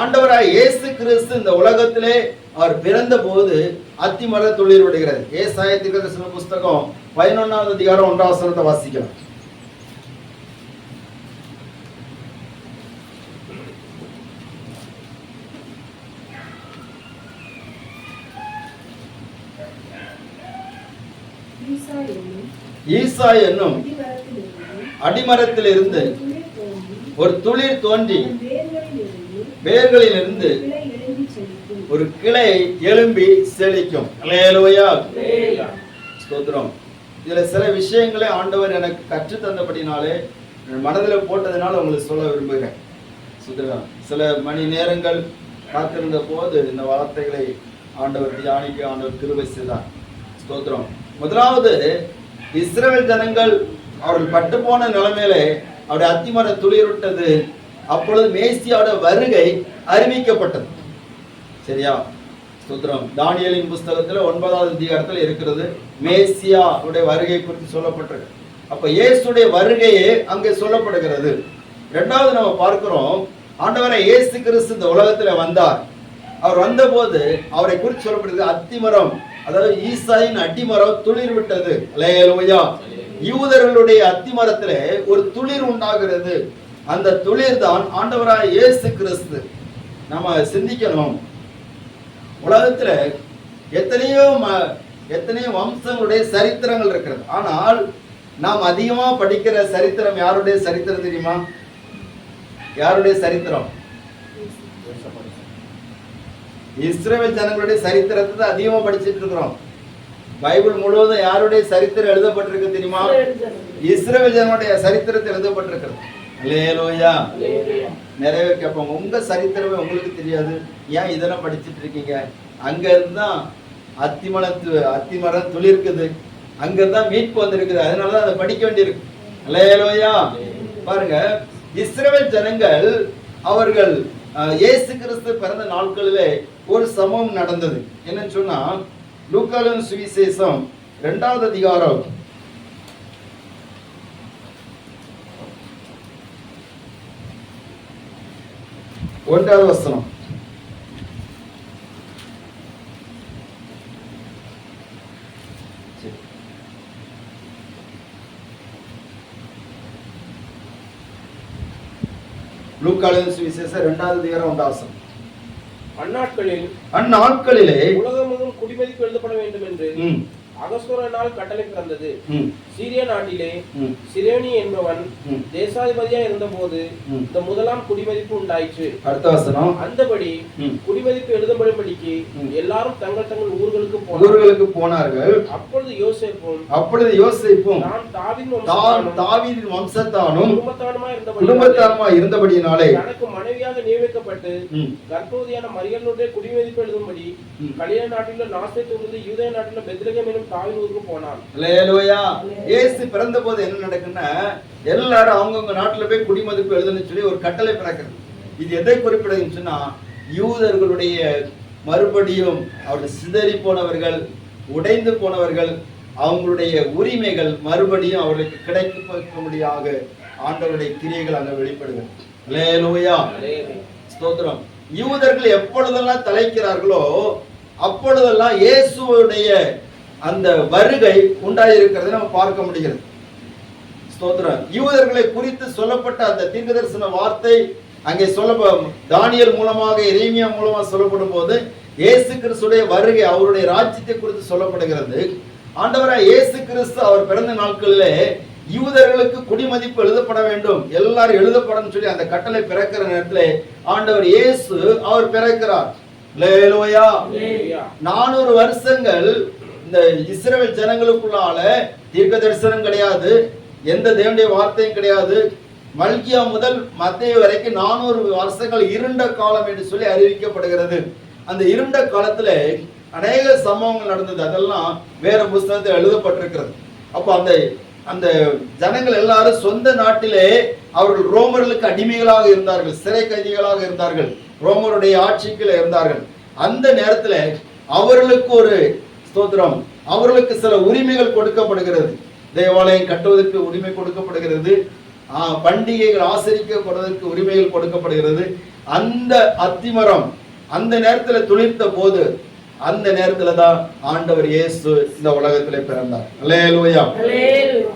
ஆண்டவராகிய இயேசு கிறிஸ்து இந்த உலகத்திலே அவர் பிறந்த போது அத்திமரம் துளிர் விடுகிறது. ஏசாயா தீர்க்கதரிசன புஸ்தகம் 11வது அதிகாரம் 1வது வசனத்தை வாசிக்கலாம். ஈசா என்னும் அடிமரத்திலிருந்து ஒரு துளிர் தோன்றி வேர்களிலிருந்து ஒரு கிளை எழும்பி செழிக்கும். அல்லேலூயா, ஸ்தோத்திரம். இதுல சில விஷயங்களை ஆண்டவர் எனக்கு கற்று தந்தபடினாலே மனதில் போட்டதுனால உங்களுக்கு சொல்ல விரும்புகிறேன். ஸ்தோத்திரம். சில மணி நேரங்கள் காத்திருந்த போது இந்த வார்த்தைகளை ஆண்டவர் தியானிக்க ஆண்டவர் கிருபை செய்தார். ஸ்தோத்திரம். முதலாவது, இஸ்ரவேல் ஜனங்கள் அவர்கள் பட்டு போன நிலைமையிலே அவருடைய அத்திமரம் துளிர்விட்டது. அப்பொழுது மேசியாவோட வருகை அறிவிக்கப்பட்டது. சரியா? ஸ்தோத்திரம். தானியேலின் புஸ்தகத்துல 9வது அதிகாரத்தில் இருக்கிறது, மேசியாவுடைய வருகை குறித்து சொல்லப்பட்டிருக்கு. அப்ப இயேசுடைய வருகையே அங்கே சொல்லப்படுகிறது. இரண்டாவது நம்ம பார்க்கிறோம், ஆண்டவரை இயேசு கிறிஸ்து இந்த உலகத்துல வந்தார். அவர் வந்தபோது அவரை குறித்து சொல்லப்படுகிறது அத்திமரம், அதாவது ஈசாயின் அடிமரம் துளிர் விட்டது. அல்லேலூயா. யூதர்களுடைய அத்திமரத்திலே ஒரு துளிர் உண்டாகிறது. அந்த துளிர் தான் ஆண்டவராய் இயேசு கிறிஸ்து. நம்ம சிந்திக்கணும், உலகத்துல எத்தனையோ வம்சங்களுடைய சரித்திரங்கள் இருக்கிறது. ஆனால் நாம் அதிகமா படிக்கிற சரித்திரம் யாருடைய சரித்திரம் தெரியுமா? யாருடைய சரித்திரம்? இஸ்ரவேல் ஜனங்களுடைய சரித்திரத்தை தான் அதிகமா படிச்சுட்டு இருக்கிறோம். பைபிள் முழுவதும் யாருடைய சரித்திரம் எழுதப்பட்டிருக்கு தெரியுமா? இஸ்ரவேல் ஜனங்களுடைய சரித்திரத்தை எழுதப்பட்டிருக்கிறது. அல்லேலூயா. நிறைய பேர் கேட்பாங்க, உங்க சரித்திரமே உங்களுக்கு தெரியாது, ஏன் இதெல்லாம் படிச்சுட்டு இருக்கீங்க? அங்க இருந்தா அத்திமரம் துளிர்க்குது, அங்க இருந்தா மீட்பு வந்திருக்குது, அதனாலதான் அதை படிக்க வேண்டியிருக்கு. அல்லேலூயா. பாருங்க, இஸ்ரவேல் ஜனங்கள் அவர்கள் இயேசு கிறிஸ்து பிறந்த நாட்களிலே ஒரு சம்பவம் நடந்தது. என்னன்னு சொன்னா, லூக்காவின் சுவிசேஷம் 2வது அதிகாரம் 1வது வசனம். லூக்காவின் சுவிசேஷம் 2வது அதிகாரம் 1வது வசனம். அந்நாட்களிலே உலகமெங்கும் குடிமதிப்பு எழுதப்பட வேண்டும் என்று அகஸ்வரனால் கட்டளை பிறந்தது. சீரிய நாட்டிலே சிரேனி என்பவன் தேசாதிபதியாக இருந்தபோது இந்த முதலாம் குடிமதிப்பு உண்டாயிற்று. அடுத்த வசனம். அந்தபடி குடிமதிப்பு எழுதப்படும்படிக்கு எல்லாரும் தங்கள் தங்கள் ஊர்களுக்கு போனார்கள். அப்பொழுது யோசேப்பும் தாவீதின் வம்சத்தானும் குடும்பத்தானுமாய் இருந்தபடியினாலே தனக்கு மனைவியாக நியமிக்கப்பட்டு கர்ப்பவதியான மரியளுடைய குடிமதிப்பு எழுதும்படி கலிலேயா நாட்டிலுள்ள நாசரேத்திலிருந்து யூதேயா நாட்டிலுள்ள பெத்லகேம் என்னும் தாவீது ஊருக்கு போனான். அல்லேலூயா. இயேசு பிறந்த போது என்ன நடக்குன்னா, எல்லாரும் அவங்கவுங்க நாட்டுல போய் குடிமதிப்பு எழுதுன்னு சொல்லி ஒரு கட்டளை பிறக்கிறது. இது எதை குறிப்பிடுதுன்னு சொன்னா, யூதர்களுடைய மறுபடியும் அவருடைய சிதறி போனவர்கள், உடைந்து போனவர்கள், அவங்களுடைய உரிமைகள் மறுபடியும் அவர்களுக்கு கிடைக்கும்படியாக ஆண்டவருடைய கிரியைகள் அங்க வெளிப்படுகிறது. அல்லேலூயா. ஸ்தோத்திரம். யூதர்கள் எப்பொழுதெல்லாம் தலைக்கிறார்களோ அப்பொழுதெல்லாம் இயேசுவுடைய அந்த வருகை உண்டாயிருக்கிறது நம்ம பார்க்க முடிகிறது. ஸ்தோத்திரம். யூதர்களை குறித்து சொல்லப்பட்ட அந்த தீர்க்கதரிசன வார்த்தை அங்கே தானியேல் மூலமாக, எரேமியா மூலமாக சொல்லப்படும் போது இயேசு கிறிஸ்துடைய வருகை, அவருடைய ராஜ்யத்தை குறித்து சொல்லப்படுகிறது. ஆண்டவராய் இயேசு கிறிஸ்து அவர் பிறந்த நாட்களிலே யூதர்களுக்கு குடிமதிப்பு எழுதப்பட வேண்டும், எல்லாரும் எழுதப்படும் சொல்லி அந்த கட்டளை பிறக்கிற நேரத்திலே ஆண்டவர் இயேசு அவர் பிறக்கிறார். அல்லேலூயா. 400 வருஷங்கள் இந்த இஸ்ரவேல் ஜனங்களுக்குள்ளால தீர்க்க தரிசனம் கிடையாது, எந்த தேவனுடைய வார்த்தையும் கிடையாது. மல்கியா முதல் மத்தேயு வரைக்கும் 400 வருஷங்கள் இருண்ட காலம் என்று சொல்லி அறிவிக்கப்படுகிறது. அந்த இருண்ட காலத்துல அநேக சம்பவங்கள் நடந்தது, அதெல்லாம் வேற புஸ்தகத்தில் எழுதப்பட்டிருக்கிறது. அப்போ அந்த ஜனங்கள் எல்லாரும் சொந்த நாட்டிலே அவர்கள் ரோமர்களுக்கு அடிமைகளாக இருந்தார்கள், சிறை கைதிகளாக இருந்தார்கள். ரோமருடைய ஆட்சிக்குள்ள இருந்தார்கள். அந்த நேரத்துல அவர்களுக்கு ஒரு ஸ்தோத்திரம், அவர்களுக்கு சில உரிமைகள் கொடுக்கப்படுகிறது. தேவாலயம் கட்டுவதற்கு உரிமை கொடுக்கப்படுகிறது, பண்டிகைகள் ஆசரிக்கப்படுவதற்கு உரிமைகள் கொடுக்கப்படுகிறது. அந்த அத்திமரம் அந்த நேரத்துல துளிர்த்த போது, அந்த நேரத்துல தான் ஆண்டவர் இயேசு இந்த உலகத்திலே பிறந்தார். அல்லேலூயா,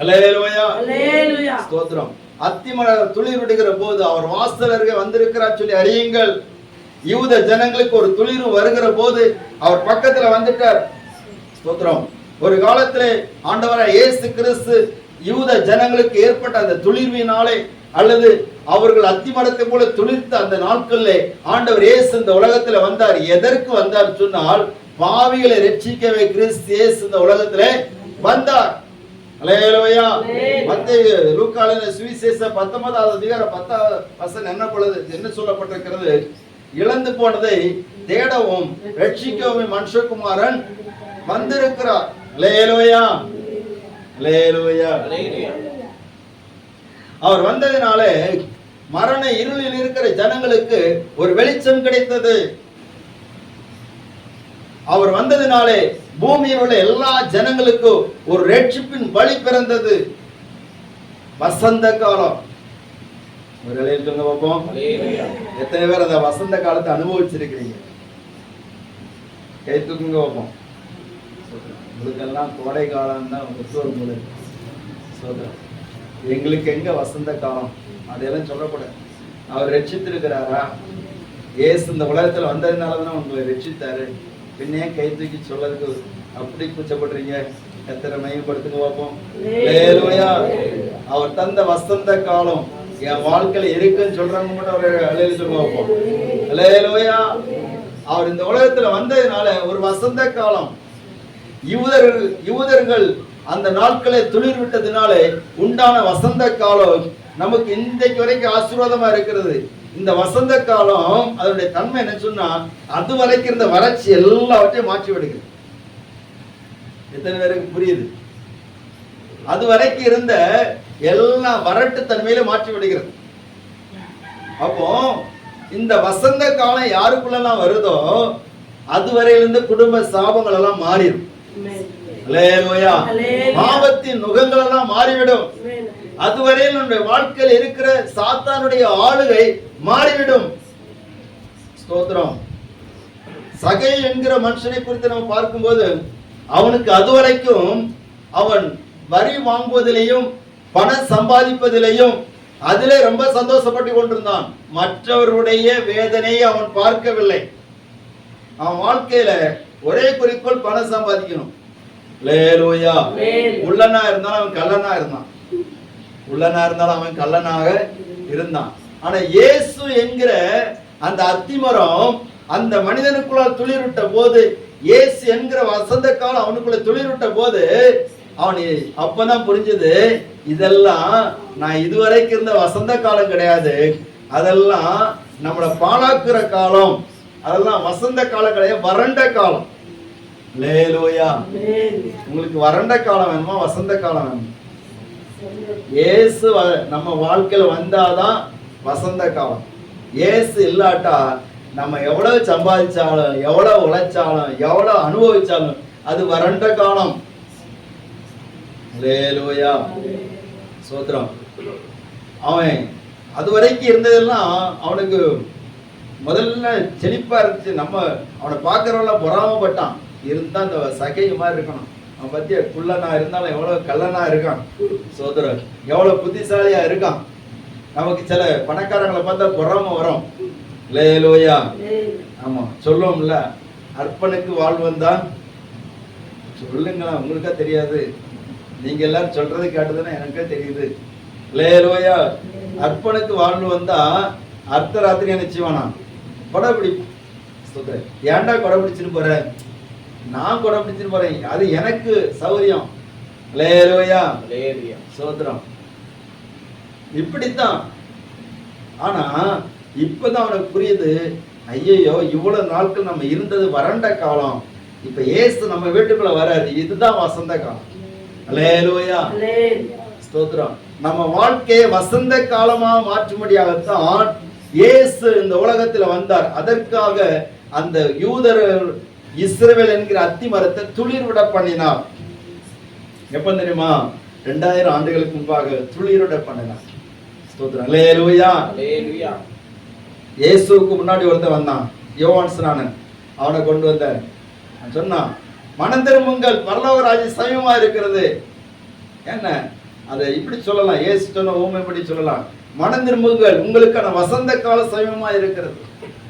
அல்லேலூயா, அல்லேலூயா, ஸ்தோத்திரம். அத்திமரம் துளிர் விடுகிற போது அவர் வாசலருகே வந்திருக்கிறார் சொல்லி அறியுங்கள். யூத ஜனங்களுக்கு ஒரு துளிர் வருகிற போது அவர் பக்கத்துல வந்துட்டார். ஸ்தோத்திரம். ஒரு காலத்திலே ஆண்டவராய் இயேசு கிறிஸ்து யூத ஜனங்களுக்கு ஏற்பட்ட அந்த துளிர்வினாலே, அல்லது அவர்கள் அத்திமரத்தை போல துளிர்த்த அந்த நாட்களிலே ஆண்டவர் இயேசு இந்த உலகத்துல வந்தார். எதற்கு வந்தார் சொன்னால், பாவிகளை ரட்சிக்கவே கிறிஸ்து இயேசு இந்த உலகத்திலே வந்தார். அல்லேலூயா. மத்தேயு லூக்காவின் சுவிசேஷம் 19வது அதிகாரம் 10வது வசனம் என்ன சொல்லப்பட்டிருக்கிறது? இழந்து போனதை தேடவும் ரட்சிக்கவும் மனுஷகுமாரன் வந்திருக்கிறார். அல்லேலூயா, அல்லேலூயா. அவர் வந்ததினாலே மரண இருளில் இருக்கிற ஜனங்களுக்கு ஒரு வெளிச்சம் கிடைத்தது. அவர் வந்ததினாலே பூமியில் உள்ள எல்லா ஜனங்களுக்கும் ஒரு ரட்சிப்பின் வழி பிறந்தது. வசந்த காலம். ஒரு சொல்லுங்க பாப்போம். எத்தனை பேர் அந்த வசந்த காலத்தை அனுபவிச்சிருக்கிறீங்க? கை தூக்குங்க பாப்போம். உங்களுக்கெல்லாம் கோடை காலம் தான் ஒத்து. எங்களுக்கு எங்க வசந்த காலம்? அதெல்லாம் சொல்லக்கூடாது. அவர் ரட்சித்திருக்கிறாரா? இயேசு இந்த உலகத்துல வந்ததுனாலதான் உங்களை ரட்சித்தாரு. பின்னே கை தூக்கி சொல்லதுக்கு அப்படி கூச்சப்படுறீங்க? எத்தனை மையப்படுத்துங்க பார்ப்போம். அல்லேலூயா. அவர் தந்த வசந்த காலம் என் வாழ்க்கையில இருக்குன்னு சொல்றவங்க மட்டும் அவர் அல்லேலூயா சொல்லுங்க பார்ப்போம். அல்லேலூயா. அவர் இந்த உலகத்துல வந்ததுனால ஒரு வசந்த காலம். யூதர்கள் அந்த நாட்களை துளிர் விட்டதினாலே உண்டான வசந்த காலம் நமக்கு இன்றைக்கு வரைக்கும் ஆசீர்வாதமா இருக்கிறது. இந்த வசந்த காலம் அதனுடைய தன்மை என்ன சொன்னா, அது வரைக்கும் இருந்த வறட்சி எல்லாவற்றையும் மாற்றி விடுகிறது. எத்தனை பேருக்கு புரியுது? அது வரைக்கும் இருந்த எல்லா வறட்டு தன்மையில மாற்றி விடுகிறது. அப்போ இந்த வசந்த காலம் யாருக்குள்ளெல்லாம் வருதோ அதுவரையிலிருந்து குடும்ப சாபங்கள் எல்லாம் மாறிடும். அல்லேலூயா. பாவத்தின் நுகங்கள் எல்லாம் மாறிவிடும். அதுவரையில் நம்முடைய வாழ்க்கையில் இருக்கிற சாத்தானுடைய ஆளுகை மாறிவிடும். ஸ்தோத்திரம். சகை என்கிற மனுஷனை குறித்து நம்ம பார்க்கும்போது, அவனுக்கு அதுவரைக்கும் அவன் வரி வாங்குவதிலையும் பணம் சம்பாதிப்பதிலையும் அதிலே ரொம்ப சந்தோஷப்பட்டு கொண்டிருந்தான். மற்றவருடைய வேதனையை அவன் பார்க்கவில்லை. அவன் வாழ்க்கையில ஒரே குறிக்கோள் பணம் சம்பாதிக்கணும். அல்லேலூயா. உள்ளனா இருந்தாலும் அவன் கள்ளனா இருந்தான். உள்ளனா இருந்தாலும் அவன் கள்ளனாக இருந்தான். ஆனா இயேசு என்கிற அந்த அத்திமரம் அந்த மனிதனுக்குள்ளால் துளிர்விட்ட போது, இயேசு என்கிற வசந்த காலம் அவனுக்குள்ள துளிர்விட்ட போது, அவன் அப்பதான் புரிஞ்சது, இதெல்லாம் நான் இதுவரைக்கும் இருந்த வசந்த காலம் கிடையாது, அதெல்லாம் நம்மளை பாழாக்குற காலம், அதெல்லாம் வசந்த காலம் கிடையாது, வறண்ட காலம். அல்லேலூயா. உங்களுக்கு வறண்ட காலம் வேணுமா வசந்த காலம் வேணுமா? இயேசு நம்ம வாழ்க்கையில வந்தாதான் வசந்த காலம். இயேசு இல்லாட்டா நம்ம எவ்வளவு சம்பாதிச்சாலும் எவ்வளவு உழைச்சாலும் எவ்வளவு அனுபவிச்சாலும் அது வறண்ட காலம். அல்லேலூயா. சோத்திரம். அவன் அது வரைக்கும் இருந்ததெல்லாம் அவனுக்கு முதல்ல செழிப்பா இருந்துச்சு. நம்ம அவனை பார்க்கறவெல்லாம் பொறாமப்பட்டான். இருந்தா அந்த சகை மாதிரி இருக்கணும். அவன் பத்திய குள்ளனா இருந்தாலும் எவ்வளவு கள்ளனா இருக்கான். சோதரர் எவ்வளவு புத்திசாலியா இருக்கான். நமக்கு சில பணக்காரங்களை பார்த்தா பொறாம வரும். அல்லேலூயா. ஆமா சொல்லுவோம்ல, அர்ப்பனுக்கு வாழ்வன் தான். சொல்லுங்களா, உங்களுக்கா தெரியாது? நீங்க எல்லாரும் சொல்றது கேட்டதுன்னா எனக்கே தெரியுது. அல்லேலூயா. அர்ப்பனுக்கு வாழ்வன் தான் அர்த்த ராத்திரியா நிச்சயமானா கொடை பிடிப்போம். ஏன்டா கொடை பிடிச்சிட்டு போற? நான் கொடை பிடிச்சிட்டு போறேன், அது எனக்கு சௌரியம். அல்லேலூயா. சோத்திரம். இப்படித்தான். ஆனா இப்பதான் அவனுக்கு புரியுது, ஐயோ இவ்வளவு நாட்கள் நம்ம இருந்தது வறண்ட காலம், இப்ப இயேசு நம்ம வீட்டுக்குள்ள வராது, இதுதான் வசந்த காலம். அல்லேலூயா. ஸ்தோத்திரம். நம்ம வாழ்க்கையை வசந்த காலமா மாற்றும்படியாகத்தான் இயேசு இந்த உலகத்துல வந்தார். அதற்காக அந்த யூதர்கள் இஸ்ரவேல் என்கிற அத்தி மரத்தை துளிர் விட பண்ணினார். எப்ப தெரியுமா? 2000 ஆண்டுகளுக்கு முன்பாக துளிரோட பண்ணினார். ஸ்தோத்திரம். அல்லேலூயா. அல்லேலூயா. இயேசுவுக்கு முன்னாடி ஒருத்தன் வந்தான், யோவான் ஸ்நானன். அவனை கொண்டு வந்தார். சொன்னான், மனம் திரும்புங்கள், பரலோக ராஜ்யம் சமீபமா இருக்கிறது. என்ன அதை இப்படி சொல்லலாம், இயேசு சொன்ன ஊமை இப்படி சொல்லலாம், மனம் திரும்புங்கள், உங்களுக்கான வசந்த கால சமீபமா இருக்கிறது.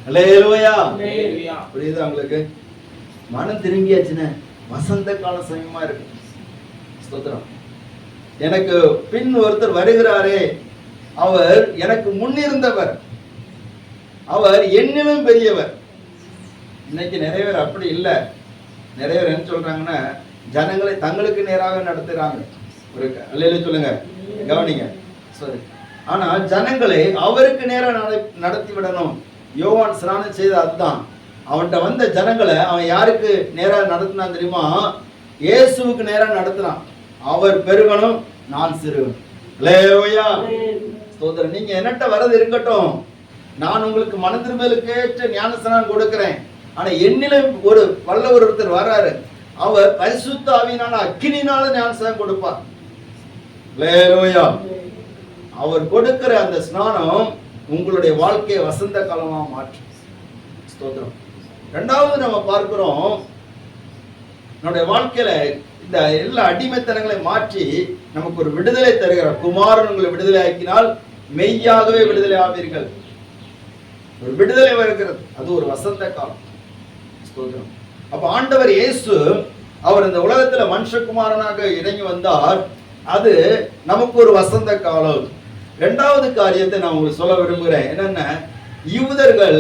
அல்லேலூயா. அல்லேலூயா. புரியுதா உங்களுக்கு? மனம் திரும்பியாச்சுன்னு வசந்த கால சமயமா இருக்கு. ஸ்தோத்திரம். எனக்கு பின் ஒருத்தர் வருகிறாரே, அவர் எனக்கு முன்னிருந்தவர், அவர் என்னிலும் பெரியவர். இன்னைக்கு நிறைய பேர் அப்படி இல்லை. நிறைய பேர் என்ன சொல்றாங்கன்னா, ஜனங்களை தங்களுக்கு நேராக நடத்துறாங்க. ஒரு அல்லேலூயா சொல்லுங்க, கவனிங்க. சரி, ஆனா ஜனங்களை அவருக்கு நேராக நடத்தி விடணும். யோவான் ஸ்நானம் செய்த அதுதான். அவன்கிட்ட வந்த ஜனங்களை அவன் யாருக்கு நேராக நடத்தினான் தெரியுமா? இயேசுவுக்கு நேராக நடத்தினான். அவர் பெருகணும், நான் சிறுவன். அல்லேலூயா. ஸ்தோத்திரம். நீங்க என்னட்ட வரது இருக்கட்டும், நான் உங்களுக்கு மன திரும்பலுக்கு ஏற்ற ஞானஸ்நானம் கொடுக்கிறேன். ஆனா என்னிலும் ஒரு வல்ல ஒருத்தர் வர்றாரு, அவர் பரிசுத்த ஆவியினால அக்கினினால ஞானஸ்நானம் கொடுப்பார். அல்லேலூயா. அவர் கொடுக்கிற அந்த ஸ்நானம் உங்களுடைய வாழ்க்கையை வசந்த காலமா மாற்றும். ஸ்தோத்திரம். ரெண்டாவது நம்ம பார்க்கிறோம், நம்முடைய வாழ்க்கையில இந்த எல்லா அடிமைத்தனங்களை மாற்றி நமக்கு ஒரு விடுதலை தருகிறார். குமாரன் உங்களை விடுதலை ஆக்கினால் மெய்யாகவே விடுதலை ஆவீர்கள். ஒரு விடுதலை வருகிறது, அது ஒரு வசந்த காலம். ஸ்தோத்திரம். அப்ப ஆண்டவர் இயேசு அவர் இந்த உலகத்துல மனுஷகுமாரனாக இறங்கி வந்தார். அது நமக்கு ஒரு வசந்த காலம். இரண்டாவது காரியத்தை நான் உங்களுக்கு சொல்ல விரும்புகிறேன். என்னென்ன, யூதர்கள்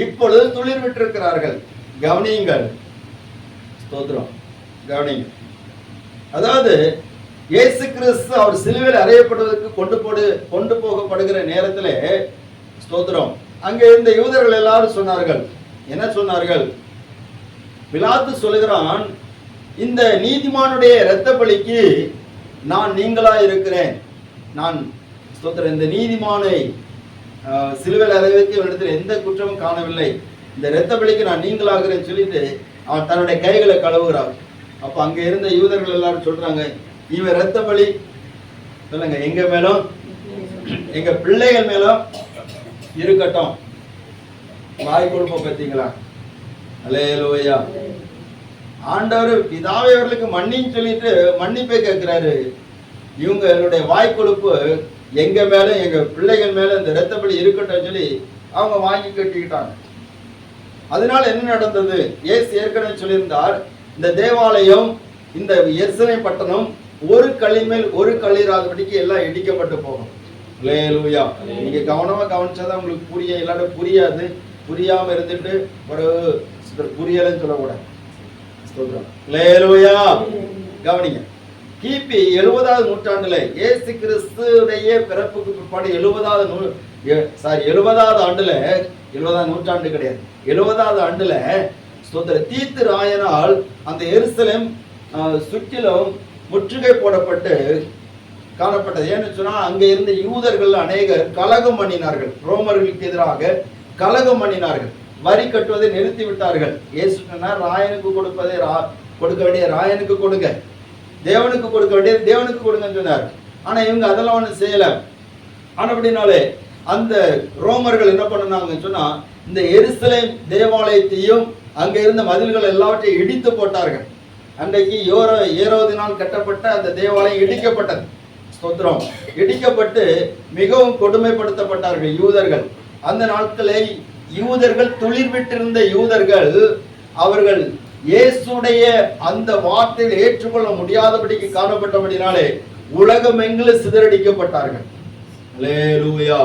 இப்பொழுது துளிர் விட்டிருக்கிறார்கள். கவனியுங்கள். ஸ்தோத்திரம். கவனிங்க. அதாவது இயேசு கிறிஸ்து அவர் சிலுவையில் அறையப்படுவதற்கு கொண்டு போகப்படுகிற நேரத்தில், ஸ்தோத்திரம், அங்கே இருந்த யூதர்கள் எல்லாரும் சொன்னார்கள். என்ன சொன்னார்கள்? பிலாத்து சொல்லுகிறான், இந்த நீதிமானுடைய இரத்த பலிக்கு நான் நீங்களா இருக்கிறேன். நான் ஸ்தோத்திரம், இந்த நீதிமானை சிலுவையில் அறைவதற்கு இடத்துல எந்த குற்றமும் காணவில்லை, இந்த இரத்த பலிக்கு நான் நீங்களாகிறேன்னு சொல்லிட்டு அவன் தன்னுடைய கைகளை கழுவுகிறார். அப்ப அங்க இருந்த யூதர்கள் எல்லாரும் சொல்றாங்க, இவன் இரத்த பலி சொல்லுங்க எங்க மேலும் எங்க பிள்ளைகள் மேலும் இருக்கட்டும். வாய் கொடுப்ப பார்த்தீங்களா? அல்லேலூயா. ஆண்டவர் பிதாவை அவர்களுக்கு மன்னின்னு சொல்லிட்டு மன்னிப்பை கேட்கிறாரு. இவங்களுடைய வாய் கொழுப்பு எங்க மேல எங்க பிள்ளைகள் மேல இந்த இரத்தப்படி இருக்கட்டும் சொல்லி அவங்க வாங்கி கட்டிக்கிட்டாங்க. அதனால என்ன நடந்தது? இயேசு ஏற்கனவே சொல்லியிருந்தார், இந்த தேவாலயம் இந்த எருசலேம் பட்டணம் ஒரு கல்லின் மேல் ஒரு கல்லீராதபடிக்கு எல்லாம் இடிக்கப்பட்டு போகும். அல்லேலூயா. நீங்க கவனமா கவனிச்சாதான் உங்களுக்கு புரிய, இல்லாட்ட புரியாது. புரியாம இருந்துட்டு ஒரு புரியலன்னு சொல்லக்கூடாது. அல்லேலூயா. கவனிங்க. கிபி 70வது நூற்றாண்டுல இயேசு கிறிஸ்துடைய பிறப்புக்கு பிற்பாடு 70வது ஆண்டுல, 70வது நூற்றாண்டு கிடையாது, 70வது ஆண்டுல ஸ்தோத்திர தீத்து ராயனால் அந்த எருசலேம் சுற்றிலும் முற்றுகை போடப்பட்டு காணப்பட்டது. ஏன்னு சொன்னா அங்க இருந்த யூதர்கள் அநேகர் கலகம் பண்ணினார்கள், ரோமர்களுக்கு எதிராக கலகம் பண்ணினார்கள், வரி கட்டுவதை நிறுத்தி விட்டார்கள். இயேசு சொன்னார், ராயனுக்கு கொடுப்பதை கொடுக்க வேண்டிய ராயனுக்கு கொடுங்க, தேவனுக்கு கொடுக்க வேண்டிய தேவனுக்கு கொடுங்கன்னு சொன்னார். ஆனா இவங்க அதெல்லாம் ஒன்றும் செய்யல. ஆனபடினாலே அந்த ரோமர்கள் என்ன பண்ணாங்கன்னு சொன்னா, இந்த எருசலேம் தேவாலயத்தையும் அங்க இருந்த மதில்கள் எல்லாவற்றையும் இடித்து போட்டார்கள். அன்றைக்கு ஏரோதினால் கட்டப்பட்ட அந்த தேவாலயம் இடிக்கப்பட்டது. ஸ்தோத்திரம். இடிக்கப்பட்டு மிகவும் கொடுமைப்படுத்தப்பட்டார்கள் யூதர்கள். அந்த நாட்களை யூதர்கள், துளிர் விட்டிருந்த யூதர்கள், அவர்கள் இயேசுடைய அந்த வார்த்தையை ஏற்றுக்கொள்ள முடியாதபடிக்கு காணப்பட்டபடினாலே உலகம் எங்கிலும் சிதறடிக்கப்பட்டார்கள். அல்லேலூயா.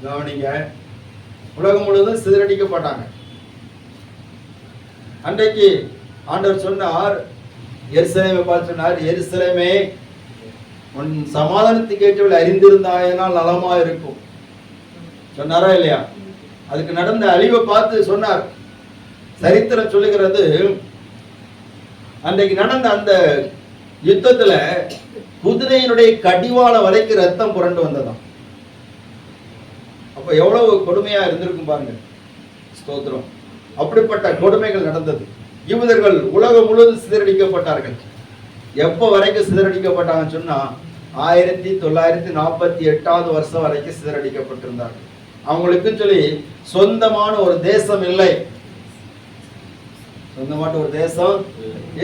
கவனிங்க, உலகம் முழுவதும் சிதறடிக்கப்பட்டாங்க. அன்றைக்கு ஆண்டவர் சொன்னார், எருசலேமை பார்த்து சொன்னார், எருசலேமே உன் சமாதானத்துக்கு ஏற்றவளை அறிந்திருந்தாயனால் நலமா இருக்கும் சொன்னாரா இல்லையா? அதுக்கு நடந்த அழிவை பார்த்து சொன்னார். சரித்திரம் சொல்லுகிறது, அன்றைக்கு நடந்த அந்த யுத்தத்துல குதிரையினுடைய கடிவாளம் வரைக்கும் ரத்தம் புரண்டு வந்ததாம். அப்ப எவ்வளவு கொடுமையா இருந்திருக்கும் பாருங்க. ஸ்தோத்திரம். அப்படிப்பட்ட கொடுமைகள் நடந்தது. யூதர்கள் உலகம் முழுவதும் சிதறடிக்கப்பட்டார்கள். எப்போ வரைக்கும் சிதறடிக்கப்பட்டாங்கன்னு சொன்னா 1948 வருஷம் வரைக்கும் சிதறடிக்கப்பட்டிருந்தார்கள். அவங்களுக்கு சொல்லி சொந்தமான ஒரு தேசம் இல்லை. சொந்தமான ஒரு தேசம்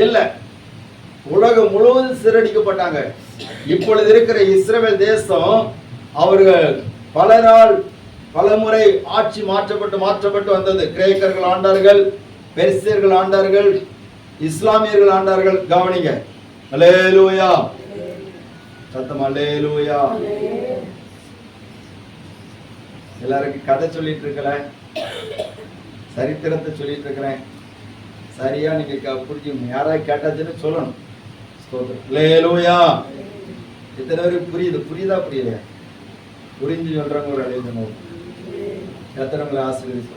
இல்லை. உலகம் முழுவதும் சிதறடிக்கப்பட்டாங்க. இப்பொழுது இருக்கிற இஸ்ரவேல் தேசம் அவர்கள் பல நாள் பல முறை ஆட்சி மாற்றப்பட்டு வந்தது. கிரேக்கர்கள் ஆண்டார்கள், பெர்சியர்கள் ஆண்டார்கள், இஸ்லாமியர்கள் ஆண்டார்கள். கவனிங்க. அல்லேலூயா. சத்தம் அல்லேலூயா. எல்லாருக்கும் கதை சொல்லிட்டு இருக்கல, சரித்திரத்தை சொல்லிட்டு இருக்கிறேன். சரியா நீங்க புரிஞ்சுங்க. யாராவது கேட்டாச்சுன்னு சொல்லணும். அல்லேலூயா. இத்தனை பேருக்கு புரியுதா புரியலையா? புரிஞ்சு சொல்றவங்க ஒரு அழைப்பு எத்தனை ஆசிரியர்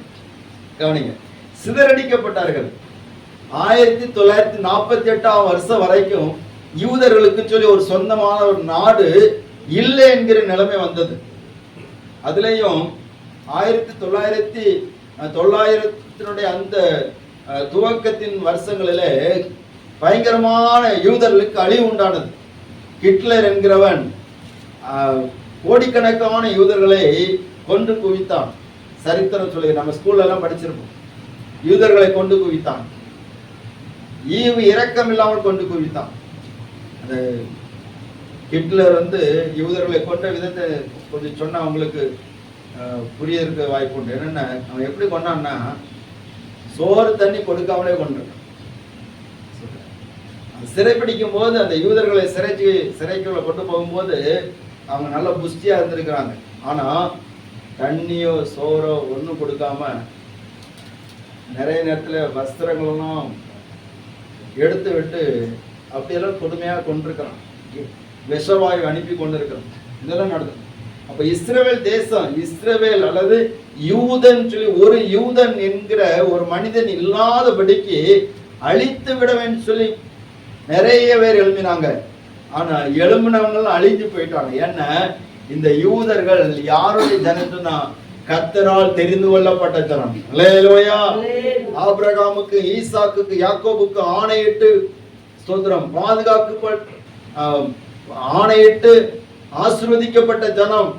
கவனிங்க. சிதறடிக்கப்பட்டார்கள். 1948 வருஷம் வரைக்கும் யூதர்களுக்கு சொல்லி ஒரு சொந்தமான ஒரு நாடு இல்லை என்கிற நிலைமை வந்தது. அதுலயும் 1900 அந்த துவக்கத்தின் வருஷங்களிலே பயங்கரமான யூதர்களுக்கு அழிவு உண்டானது. ஹிட்லர் என்கிறவன் கோடிக்கணக்கான யூதர்களை கொண்டு குவித்தான். சரித்திரம் சொல்லி நம்ம ஸ்கூல்ல எல்லாம் படிச்சிருப்போம். யூதர்களை கொண்டு குவித்தான். ஈவு இரக்கம் இல்லாமல் கொண்டு குவித்தான். அந்த ஹிட்லர் யூதர்களை கொண்ட விதத்தை கொஞ்சம் சொன்னா அவங்களுக்கு புரிய இருக்க வாய்ப்பு உண்டு. என்னன்னா அவன் எப்படி கொண்டான்னா சோறு தண்ணி கொடுக்காமலே கொண்டிருக்கான். சிறைப்பிடிக்கும் போது அந்த யூதர்களை சிறைக்குள்ள கொண்டு போகும்போது அவங்க நல்ல புஷ்டியா இருந்திருக்கிறாங்க. ஆனா தண்ணியோ சோறோ ஒன்றும் கொடுக்காம நிறைய நேரத்துல வஸ்திரங்களும் எடுத்து விட்டு அப்படியெல்லாம் கொடுமையாக கொண்டிருக்கிறான். விஷவாயு அனுப்பி கொண்டிருக்கிறான். இதெல்லாம் நடந்தது. அப்ப இஸ்ரவேல் தேசம், இஸ்ரவேல் அல்லது யூதன் சொல்லி ஒரு யூதன் என்கிற ஒரு மனிதன் இல்லாதபடிக்கு அழித்து விடவேன்னு சொல்லி நிறைய பேர் எழுப்பினாங்க. ஆனா எழும்பினவங்களும் அழிஞ்சு போயிட்டாங்க. ஏன்னா இந்த யூதர்கள் யாருடைய ஜனம்னா கர்த்தரால் தெரிந்து கொள்ளப்பட்ட ஜனம். அல்லேலூயா. ஆபிரகாமுக்கு, ஈசாக்குக்கு, யாக்கோபுக்கு ஆணையிட்டு ஸ்தோத்திரம் பாதுகாக்கப்பட்ட ஆணையிட்டு ஆசீர்வதிக்கப்பட்ட ஜனம்.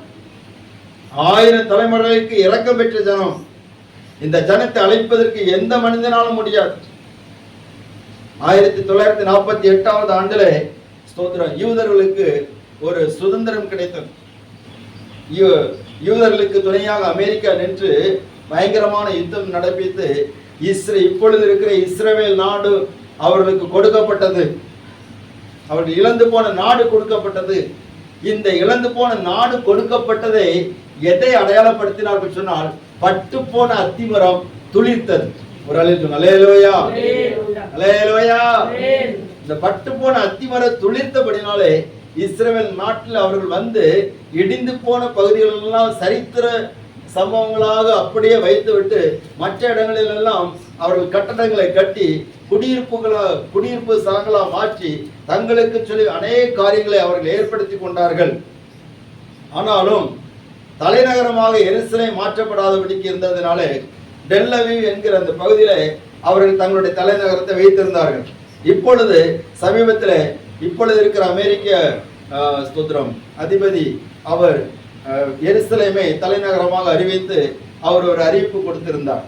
1000 தலைமுறைகளுக்கு இரக்கம் பெற்ற ஜனம். இந்த ஜனத்தை அழைப்பதற்கு எந்த மனிதனாலும் முடியாது. 1948 ஆண்டுல ஸ்தோத்திரம் யூதர்களுக்கு ஒரு சுதந்திரம் கிடைத்தது. யூதர்களுக்கு துணையாக அமெரிக்கா நின்று பயங்கரமான யுத்தம் நடப்பித்து இப்பொழுது இருக்கிற இஸ்ரவேல் நாடு அவர்களுக்கு கொடுக்கப்பட்டது. அவர்கள் இழந்து போன நாடு கொடுக்கப்பட்டது. இந்த இழந்து போன நாடு கொடுக்கப்பட்டதை எதை அடையாளப்படுத்தினார்கள் சொன்னால் பட்டு போன அத்திமரம் துளிர்த்தது. ஒரு அல்லேலூயா. அல்லேலூயா. இந்த பட்டு போன அத்திமரம் துளிர்த்தபடினாலே இஸ்ரவேல் நாட்டில் அவர்கள் இடிந்து போன பகுதிகளெல்லாம் சரித்திர சம்பவங்களாக அப்படியே வைத்துவிட்டு மற்ற இடங்களிலெல்லாம் அவர்கள் கட்டடங்களை கட்டி குடியிருப்பு ஸ்தலங்களா மாற்றி தங்களுக்கு சொல்லி அநேக காரியங்களை அவர்கள் ஏற்படுத்தி கொண்டார்கள். ஆனாலும் தலைநகரமாக எருசலேம் மாற்றப்படாதபடிக்கு இருந்ததினாலே டெல்லவீவ் என்கிற அந்த பகுதியில அவர்கள் தங்களுடைய தலைநகரத்தை வைத்திருந்தார்கள். இப்பொழுது சமீபத்தில் இப்பொழுது இருக்கிற அமெரிக்க ஸ்தோத்திரம் அதிபதி அவர் எருசலேமை தலைநகரமாக அறிவித்து அவர் ஒரு அறிவிப்பு கொடுத்திருந்தார்.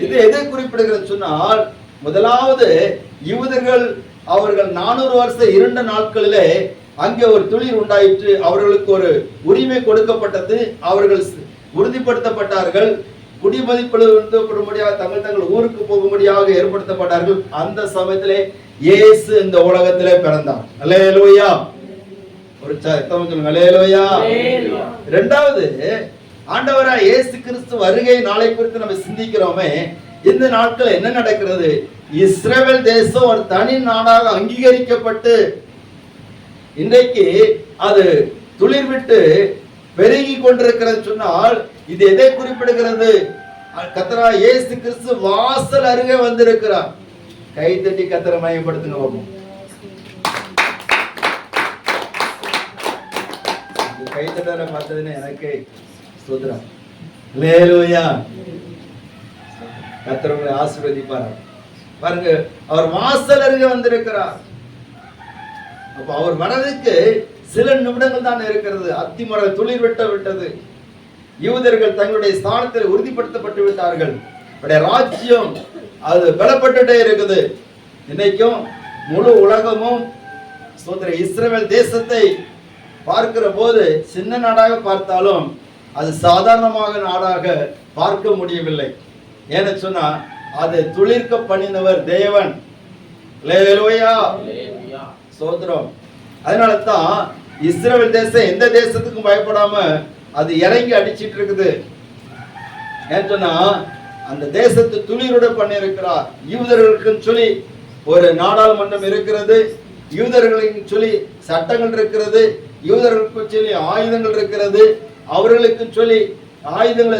இது எதை குறிப்பிடுகிறது சொன்னால் முதலாவது யூதர்கள் அவர்கள் 400 வருஷம் இருண்ட நாட்களிலே அங்கே ஒரு துளிர் உண்டாயிற்று. அவர்களுக்கு ஒரு உரிமை கொடுக்கப்பட்டது. அவர்கள் உறுதிப்படுத்தப்பட்டார்கள். குடிமதிப்படும்படியாக தங்கள் ஊருக்கு போகும்படியாக ஏற்படுத்தப்பட்டார்கள். அந்த சமயத்திலே இயேசு இந்த உலகத்திலே பிறந்தார். அல்லேலூயா. ஒரு சொல்லுங்க அல்லேலூயா. இரண்டாவது ஆண்டவராய் இயேசு கிறிஸ்து வருகை நாளை குறித்து நம்ம சிந்திக்கிறோமே. இந்த நாட்கள் என்ன நடக்கிறது? இஸ்ரவேல் தேசம் ஒரு தனி நாடாக அங்கீகரிக்கப்பட்டு இன்றைக்கு அது துளிர் விட்டு பெருகி கொண்டிருக்கிறது சொன்னால் இது எதை குறிப்பிடுகிறது? கர்த்தராகிய இயேசு கிறிஸ்து வாசல் அருகே வந்திருக்கிறார். கை தட்டி கர்த்தரை மகிமைப்படுத்துங்க. கை கைத்தட்டலை பார்த்ததுன்னு எனக்கு ஸ்தோத்திரம். அல்லேலூயா. கர்த்தர் உங்களை ஆசீர்வதிப்பார். பாருங்க, அவர் வாசல் அருகே வந்திருக்கிறார். அப்ப அவர் வரதுக்கு சில நிமிடங்கள் தான் இருக்கிறது. அத்திமரம் துளிர் விட்டது. யூதர்கள் தங்களுடைய ஸ்தானத்தில் உறுதிப்படுத்தப்பட்டு விட்டார்கள். ராஜ்யம் அது பலப்பட்டுட்டே இருக்குது. இன்னைக்கும் முழு உலகமும் இஸ்ரவேல் தேசத்தை பார்க்கிற போது சின்ன நாடாக பார்த்தாலும் அது சாதாரணமாக நாடாக பார்க்க முடியவில்லை. ஏன்னு சொன்னா அதை துளிர்க்க பண்ணினவர் தேவன். அல்லேலூயா. சோதரம். அதனால தான் இஸ்ரவேல் தேசம் எந்த தேசத்துக்கும் பயப்படாம அது இறங்கி அடிச்சிட்டு இருக்குது. ஏன்னு சொன்னா அந்த தேசத்தை துளிரோட பண்ணி இருக்கிறார். யூதர்களுக்கு சொல்லி ஒரு நாடாளுமன்றம் இருக்கிறது, யூதர்களுக்கு சொல்லி சட்டங்கள் இருக்கிறது, யூதர்களுக்கு சொல்லி ஆயுதங்கள் இருக்கிறது, அவர்களுக்கு சொல்லி ஆயுதங்களை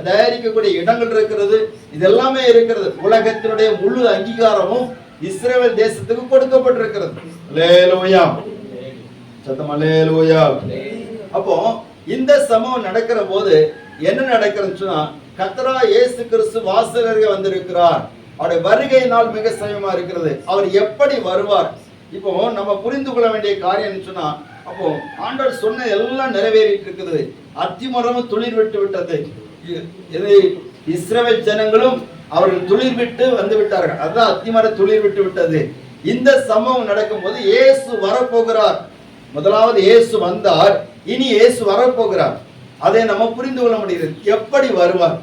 தயாரிக்கக்கூடிய இடங்கள் இருக்கிறது. இதெல்லாமே இருக்கிறது. உலகத்தினுடைய முழு அங்கீகாரமும் இஸ்ரவேல் தேசத்துக்கு கொடுக்கப்பட்டிருக்கிறது. அல்லேலூயா. சத்தம் அல்லேலூயா. அப்போ இந்த சம்பவம் நடக்கிற போது என்ன நடக்கிறதுன்னு சொன்னா, கர்த்தராகிய இயேசு கிறிஸ்து வாசல் அருகே வந்திருக்கிறார். அவருடைய வருகை நாள் மிக சமயமா இருக்கிறது. அவர் எப்படி வருவார்? இப்போ நம்ம புரிந்து கொள்ள வேண்டிய காரியம் சொன்னா, அப்போ ஆண்டவர் சொன்ன எல்லாம் நிறைவேறிட்டு இருக்குது. அத்திமரமும் துளிர் விட்டு விட்டது. இஸ்ரவேல் ஜனங்களும் அவர்கள் துளிர் விட்டு வந்து விட்டார்கள். அதுதான் அத்திமரம் துளிர் விட்டு விட்டது. இந்த சம்பவம் நடக்கும் போது இயேசு வரப்போகிறார். முதலாவது இயேசு வந்தார், இனி இயேசு வரப்போகிறார். அதை நம்ம புரிந்து கொள்ள முடியுது. எப்படி வருவார்?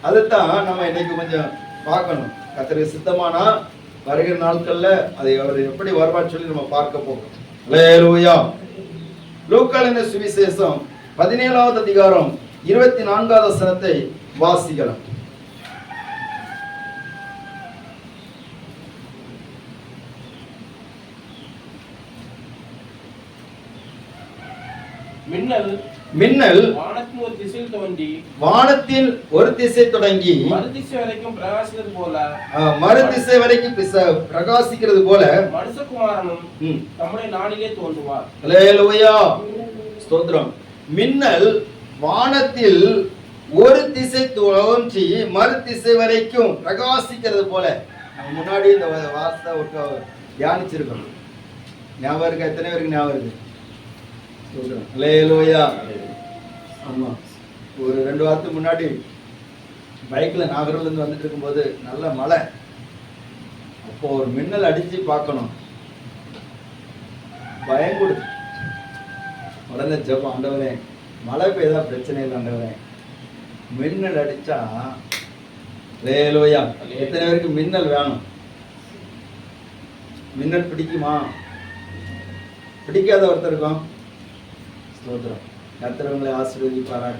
அதுதான் நம்ம இன்னைக்கு கொஞ்சம் பார்க்கணும். கர்த்தருக்கு சித்தமானா வருகிற நாட்கள்ல அதை அவர் எப்படி வருவார் சொல்லி நம்ம பார்க்க போகிறோம். அல்லேலூயா. லூக்காவின் சுவிசேஷம் 17வது அதிகாரம் 24வது வசனத்தை வாசிக்கலாம். மின்னல் வானத்தில் ஒரு திசை தொடங்கி மறுதிசை வரைக்கும் பிரகாசிக்கிறது போல மனுஷகுமாரனும் நம்முடைய நாளிலே தோன்றுவார். அல்லேலூயா. ஸ்தோத்திரம். மின்னல் வானத்தில் ஒரு திசை தோன்றி மறு திசை வரைக்கும் பிரகாசிக்கிறது போல. முன்னாடி இந்த வார்த்தை தியானிச்சிருக்கோம். ஞாபகம் இருக்கு? எத்தனை பேருக்கு ஞாபகம் இருக்கு? அல்லேலூயா. ஆமா, ஒரு 2 வாரத்துக்கு முன்னாடி பைக்ல நாகர்கோவில்ல இருந்து வந்துட்டு இருக்கும்போது நல்ல மழை. அப்போ ஒரு மின்னல் அடிச்சு பார்க்கணும், பயம் கொடுத்து உடனே ஜெபம், ஆண்டவரே மழை பெய்தா பிரச்சனை இல்லை ஆண்டவரே, மின்னல் அடிச்சா. அல்லேலூயா. எத்தனை பேருக்கு மின்னல் வேணும்? மின்னல் பிடிக்குமா? பிடிக்காத ஒருத்தர் இருக்கும். ஸ்தோத்திரம். கர்த்தர் உங்களை ஆசீர்வதிப்பாராக.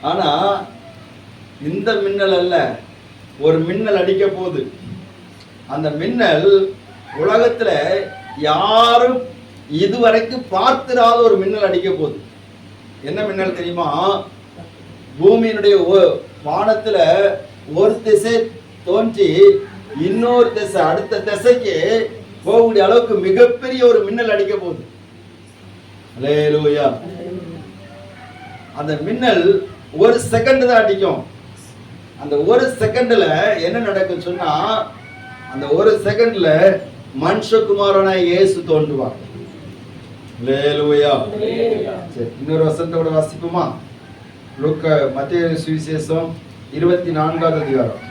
ஆனா இந்த மின்னல் அல்ல, ஒரு மின்னல் அடிக்க போகுது. அந்த மின்னல் உலகத்துல யாரும் இதுவரைக்கும் பார்த்திராத ஒரு மின்னல் அடிக்க போகுது. என்ன மின்னல் தெரியுமா? பூமியினுடைய வானத்துல ஒரு திசை தோன்றி இன்னொரு திசை அடுத்த திசைக்கு போகக்கூடிய அளவுக்கு மிகப்பெரிய ஒரு மின்னல் அடிக்க போகுது. அல்லேலூயா. அந்த மின்னல் ஒரு செகண்ட் தான் அடிக்கும். அந்த ஒரு செகண்ட்ல என்ன நடக்கும் சொன்னா, அந்த ஒரு செகண்ட்ல மனுஷகுமாரனாய் இயேசு தோன்றுவார். அல்லேலூயா. சரி, இன்னொரு வசனத்தோட வாசிப்போமா? மத்தேயு சுவிசேஷம் 24வது அதிகாரம்.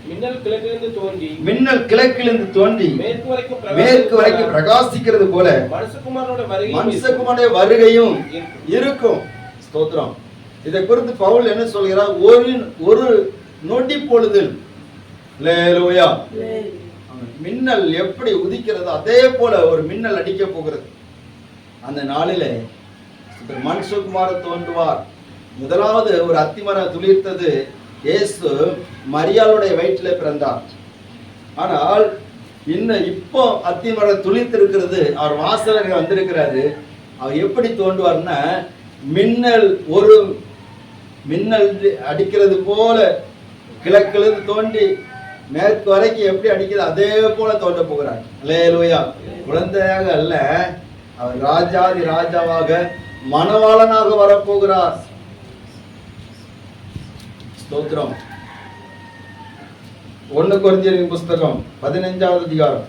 மின்னல் கிழக்கிலிருந்து தோன்றி மேற்கு வரைக்கும் பிரகாசிக்கிறது போல மனுஷகுமாரனுடைய வருகையும் இருக்கும். ஸ்தோத்திரம். இதை குறித்து பவுல் என்ன சொல்கிறார்? ஒரு நொடி பொழுதில். அல்லேலூயா. மின்னல் எப்படி உதிக்கிறது அதே போல ஒரு மின்னல் அடிக்க போகிறது. அந்த நாளிலே மனுஷகுமாரன் தோன்றுவார். முதலாவது ஒரு அத்திமரம் துளிர்த்தது. இயேசு மரியாளுடைய வயிற்றிலே பிறந்தார். ஆனால் இன்னும் இப்போ அத்திமரம் துளிர்த்திருக்கிறது. அவர் வாசலருக்கு வந்திருக்கிறாரு. அவர் எப்படி தோன்றுவார்னா, மின்னல் ஒரு மின்னல் அடிக்கிறது போல கிழக்கிலிருந்து தோண்டி மேற்கு வரைக்கும் எப்படி அடிக்கிறது அதே போல தோன்ற போகிறார். அல்லேலூயா. குழந்தையாக அல்ல, அவர் ராஜாதி ராஜாவாக மணவாளனாக வரப்போகிறார். ஸ்தோத்திரம். 1 கொரிந்தியரின் புஸ்தகம் 15வது அதிகாரம்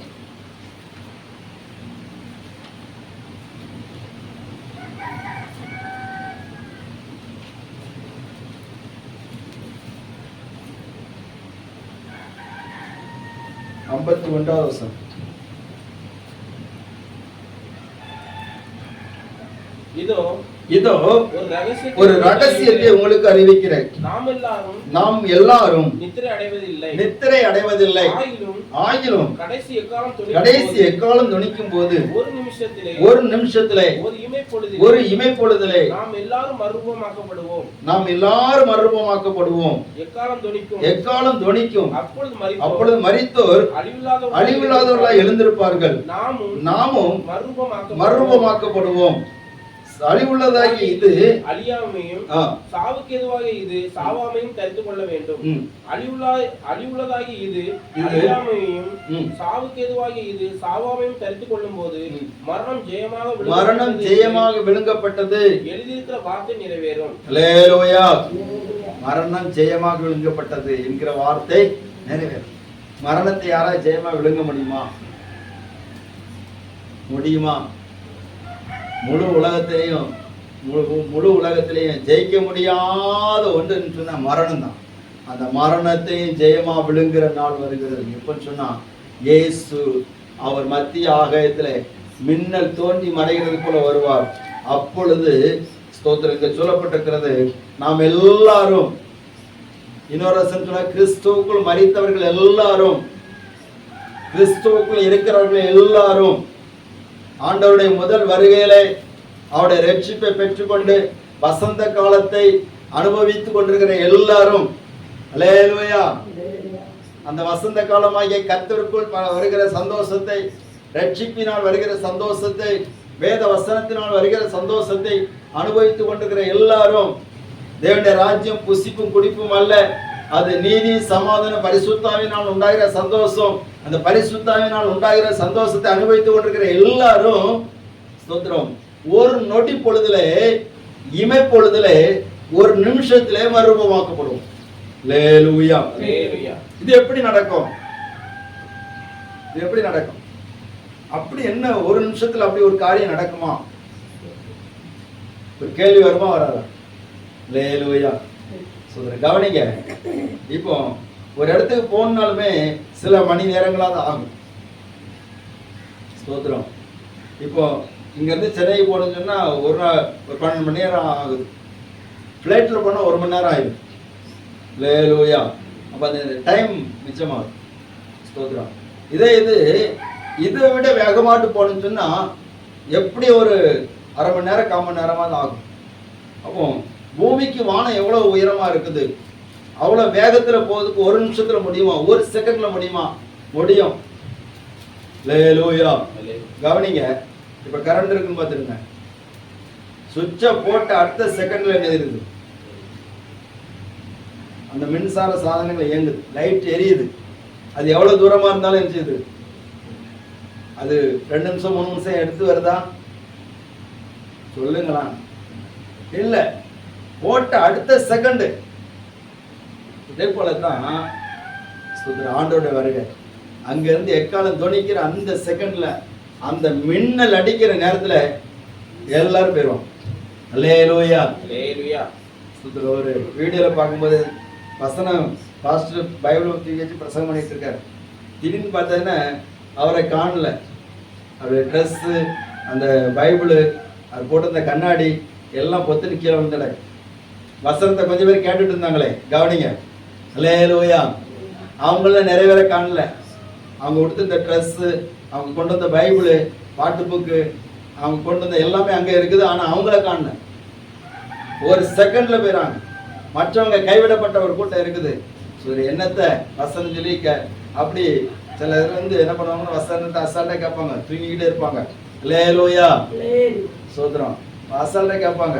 51வது வசனம். இதோ ஒரு ரகசியத்தை உங்களுக்கு அறிவிக்கிறேன். நாம் எல்லாரும் நித்திரை அடைவதில்லை. ஆகிலும் கடைசி எக்காலம் துணிக்கும் போது ஒரு நிமிஷத்திலே ஒரு இமைப்பொழுதிலே நாம் எல்லாரும் மறுரூபமாக்கப்படுவோம். எக்காலம் துணிக்கும். அப்பொழுது மரித்தோர் அழிவில்லாதவர்களாய் எழுந்திருப்பார்கள். நாமும் மறுரூபமாக்கப்படுவோம். அழிவுள்ளதாகி இது அழியாமையும் சாவுக்கு எதுவாக இது சாவாமையும் தெரிந்து கொள்ள வேண்டும். அழிவுள்ளதாகி இது அழியாமையும் சாவுக்கு எதுவாக இது சாவாமையும் தெரிந்து கொள்ளும் போது மரணம் ஜெயமாக விழுங்கப்பட்டது எழுதியிருக்கிற வார்த்தை நிறைவேறும். அல்லேலூயா. மரணம் ஜெயமாக விழுங்கப்பட்டது என்கிற வார்த்தை நிறைவேறும். மரணத்தை யாராவது ஜெயமா விழுங்க முடியுமா? முழு உலகத்திலையும் ஜெயிக்க முடியாத ஒன்றுன்னு சொன்னா மரணம் தான். அந்த மரணத்தையும் ஜெயமா விழுங்குற நாள் வருகிறது. எப்பன்னு சொன்னா, இயேசு அவர் மத்திய ஆகாயத்துல மின்னல் தோன்றி மறைகிறது போல வருவார். அப்பொழுது ஸ்தோத்திரங்க சொல்லப்பட்டிருக்கிறது, நாம் எல்லாரும், இன்னொரு சொன்னா, கிறிஸ்துவுக்குள் மரித்தவர்கள் எல்லாரும், கிறிஸ்துவுக்குள் இருக்கிறவர்கள் எல்லாரும் ஆண்டவருடைய முதல் வருகையிலே அவருடைய ரட்சிப்பை பெற்றுக்கொண்டு வசந்த காலத்தை அனுபவித்துக் கொண்டிருக்கிற எல்லாரும், அல்லேலூயா, அந்த வசந்த காலமாகிய கர்த்தருக்குள் வருகிற சந்தோஷத்தை, ரட்சிப்பினால் வருகிற சந்தோஷத்தை, வேத வசனத்தினால் வருகிற சந்தோஷத்தை அனுபவித்துக் கொண்டிருக்கிற எல்லாரும், தேவனுடைய ராஜ்யம் புசிப்பும் குடிப்பும் அல்ல, அது நீதி சமாதான பரிசுத்தாவினால் உண்டாகிற சந்தோஷம். அந்த பரிசுத்தாவினால் உண்டாகிற சந்தோஷத்தை அனுபவித்துக் கொண்டிருக்கிற எல்லாரும் ஸ்தோத்திரம் ஒரு நொடி பொழுதுல, இமை பொழுதுல, ஒரு நிமிஷத்திலே மறுரூபமாக்கப்படும். அல்லேலூயா. இது எப்படி நடக்கும்? அப்படி என்ன ஒரு நிமிஷத்துல அப்படி ஒரு காரியம் நடக்குமா? ஒரு கேள்வி வருமா வராதா? அல்லேலூயா. கவனிங்க. இப்போ ஒரு இடத்துக்கு போனாலுமே சில மணி நேரங்களாக ஆகும். ஸ்தோத்திரம். இப்போ இங்க இருந்து சென்னை போகணும்னு சொன்னா ஒரு 12 மணி நேரம் ஆகுது. ஃபிளைட்ல போனா 1 மணி நேரம் ஆயிடும். அல்லேலூயா. அப்ப அந்த டைம் மிச்சமாகும். ஸ்தோத்திரம். இதை விட வேகமாட்டு போகணும்னு சொன்னா எப்படி ஒரு அரை மணி நேரம் 1/4 மணி நேரமா தான் ஆகும். அப்போ பூமிக்கு வானம் எவ்வளவு உயரமா இருக்குது, அவ்வளவு வேகத்துல போறதுக்கு ஒரு நிமிஷத்துல முடியுமா? ஒரு செகண்ட்ல முடியுமா? முடியும். அல்லேலூயா. கவனிங்க. இப்ப கரண்ட் இருக்குன்னு பாத்துருங்க. சுவிட்சை போட்ட அடுத்த செகண்ட்ல என்ன இருக்குது? அந்த மின்சார சாதனங்கள் இயங்குது, லைட் எரியுது. அது எவ்வளவு தூரமா இருந்தாலும் என்ன செய்யுது? அது 2 நிமிஷம் 3 நிமிஷம் எடுத்து வருதா? சொல்லுங்களா? இல்ல, போட்ட அடுத்த செகண்ட். இதே போலதான் ஆண்டோட வருகை. அங்க இருந்து எக்காலம் துணிக்கிற அந்த செகண்ட்ல, அந்த மின்னல் அடிக்கிற நேரத்துல எல்லாரும் போயிடுவாங்க. அல்லேலூயா. ஒரு வீடியோல பார்க்கும்போது வசனம் பாஸ்டர் பைபிள் வச்சு பிரசங்கம் பண்ணிட்டு இருக்காரு. திடீர்னு பார்த்தீங்கன்னா அவரை காணல. அவருடைய ட்ரெஸ்ஸு, அந்த பைபிளு, அது போட்டிருந்த கண்ணாடி எல்லாம் பொத்துன்னு கீழே வந்துட. வசனத்தை கொஞ்சம் பேர் கேட்டுட்டு இருந்தாங்களே, கவனிங்க. அல்லேலூயா. அவங்கள நிறைவேற காணல. அவங்க கொடுத்திருந்த ட்ரெஸ்ஸு, அவங்க கொண்டு வந்த பைபிளு, பாட்டு புக்கு, அவங்க கொண்டு வந்த எல்லாமே அங்கே இருக்குது. ஆனால் அவங்கள காணல. ஒரு செகண்ட்ல போயிறாங்க. மற்றவங்க கைவிடப்பட்ட ஒரு கூட்டம் இருக்குது. சரி, என்னத்தை வசனம் சொல்லி அப்படி சிலர் வந்து என்ன பண்ணுவாங்கன்னா வசனத்தை அசால்ட்டா கேட்பாங்க, தூங்கிக்கிட்டே இருப்பாங்க. அல்லேலூயா. அல்லேலூயா. சோத்திரம். வாசல்ல கேட்பாங்க,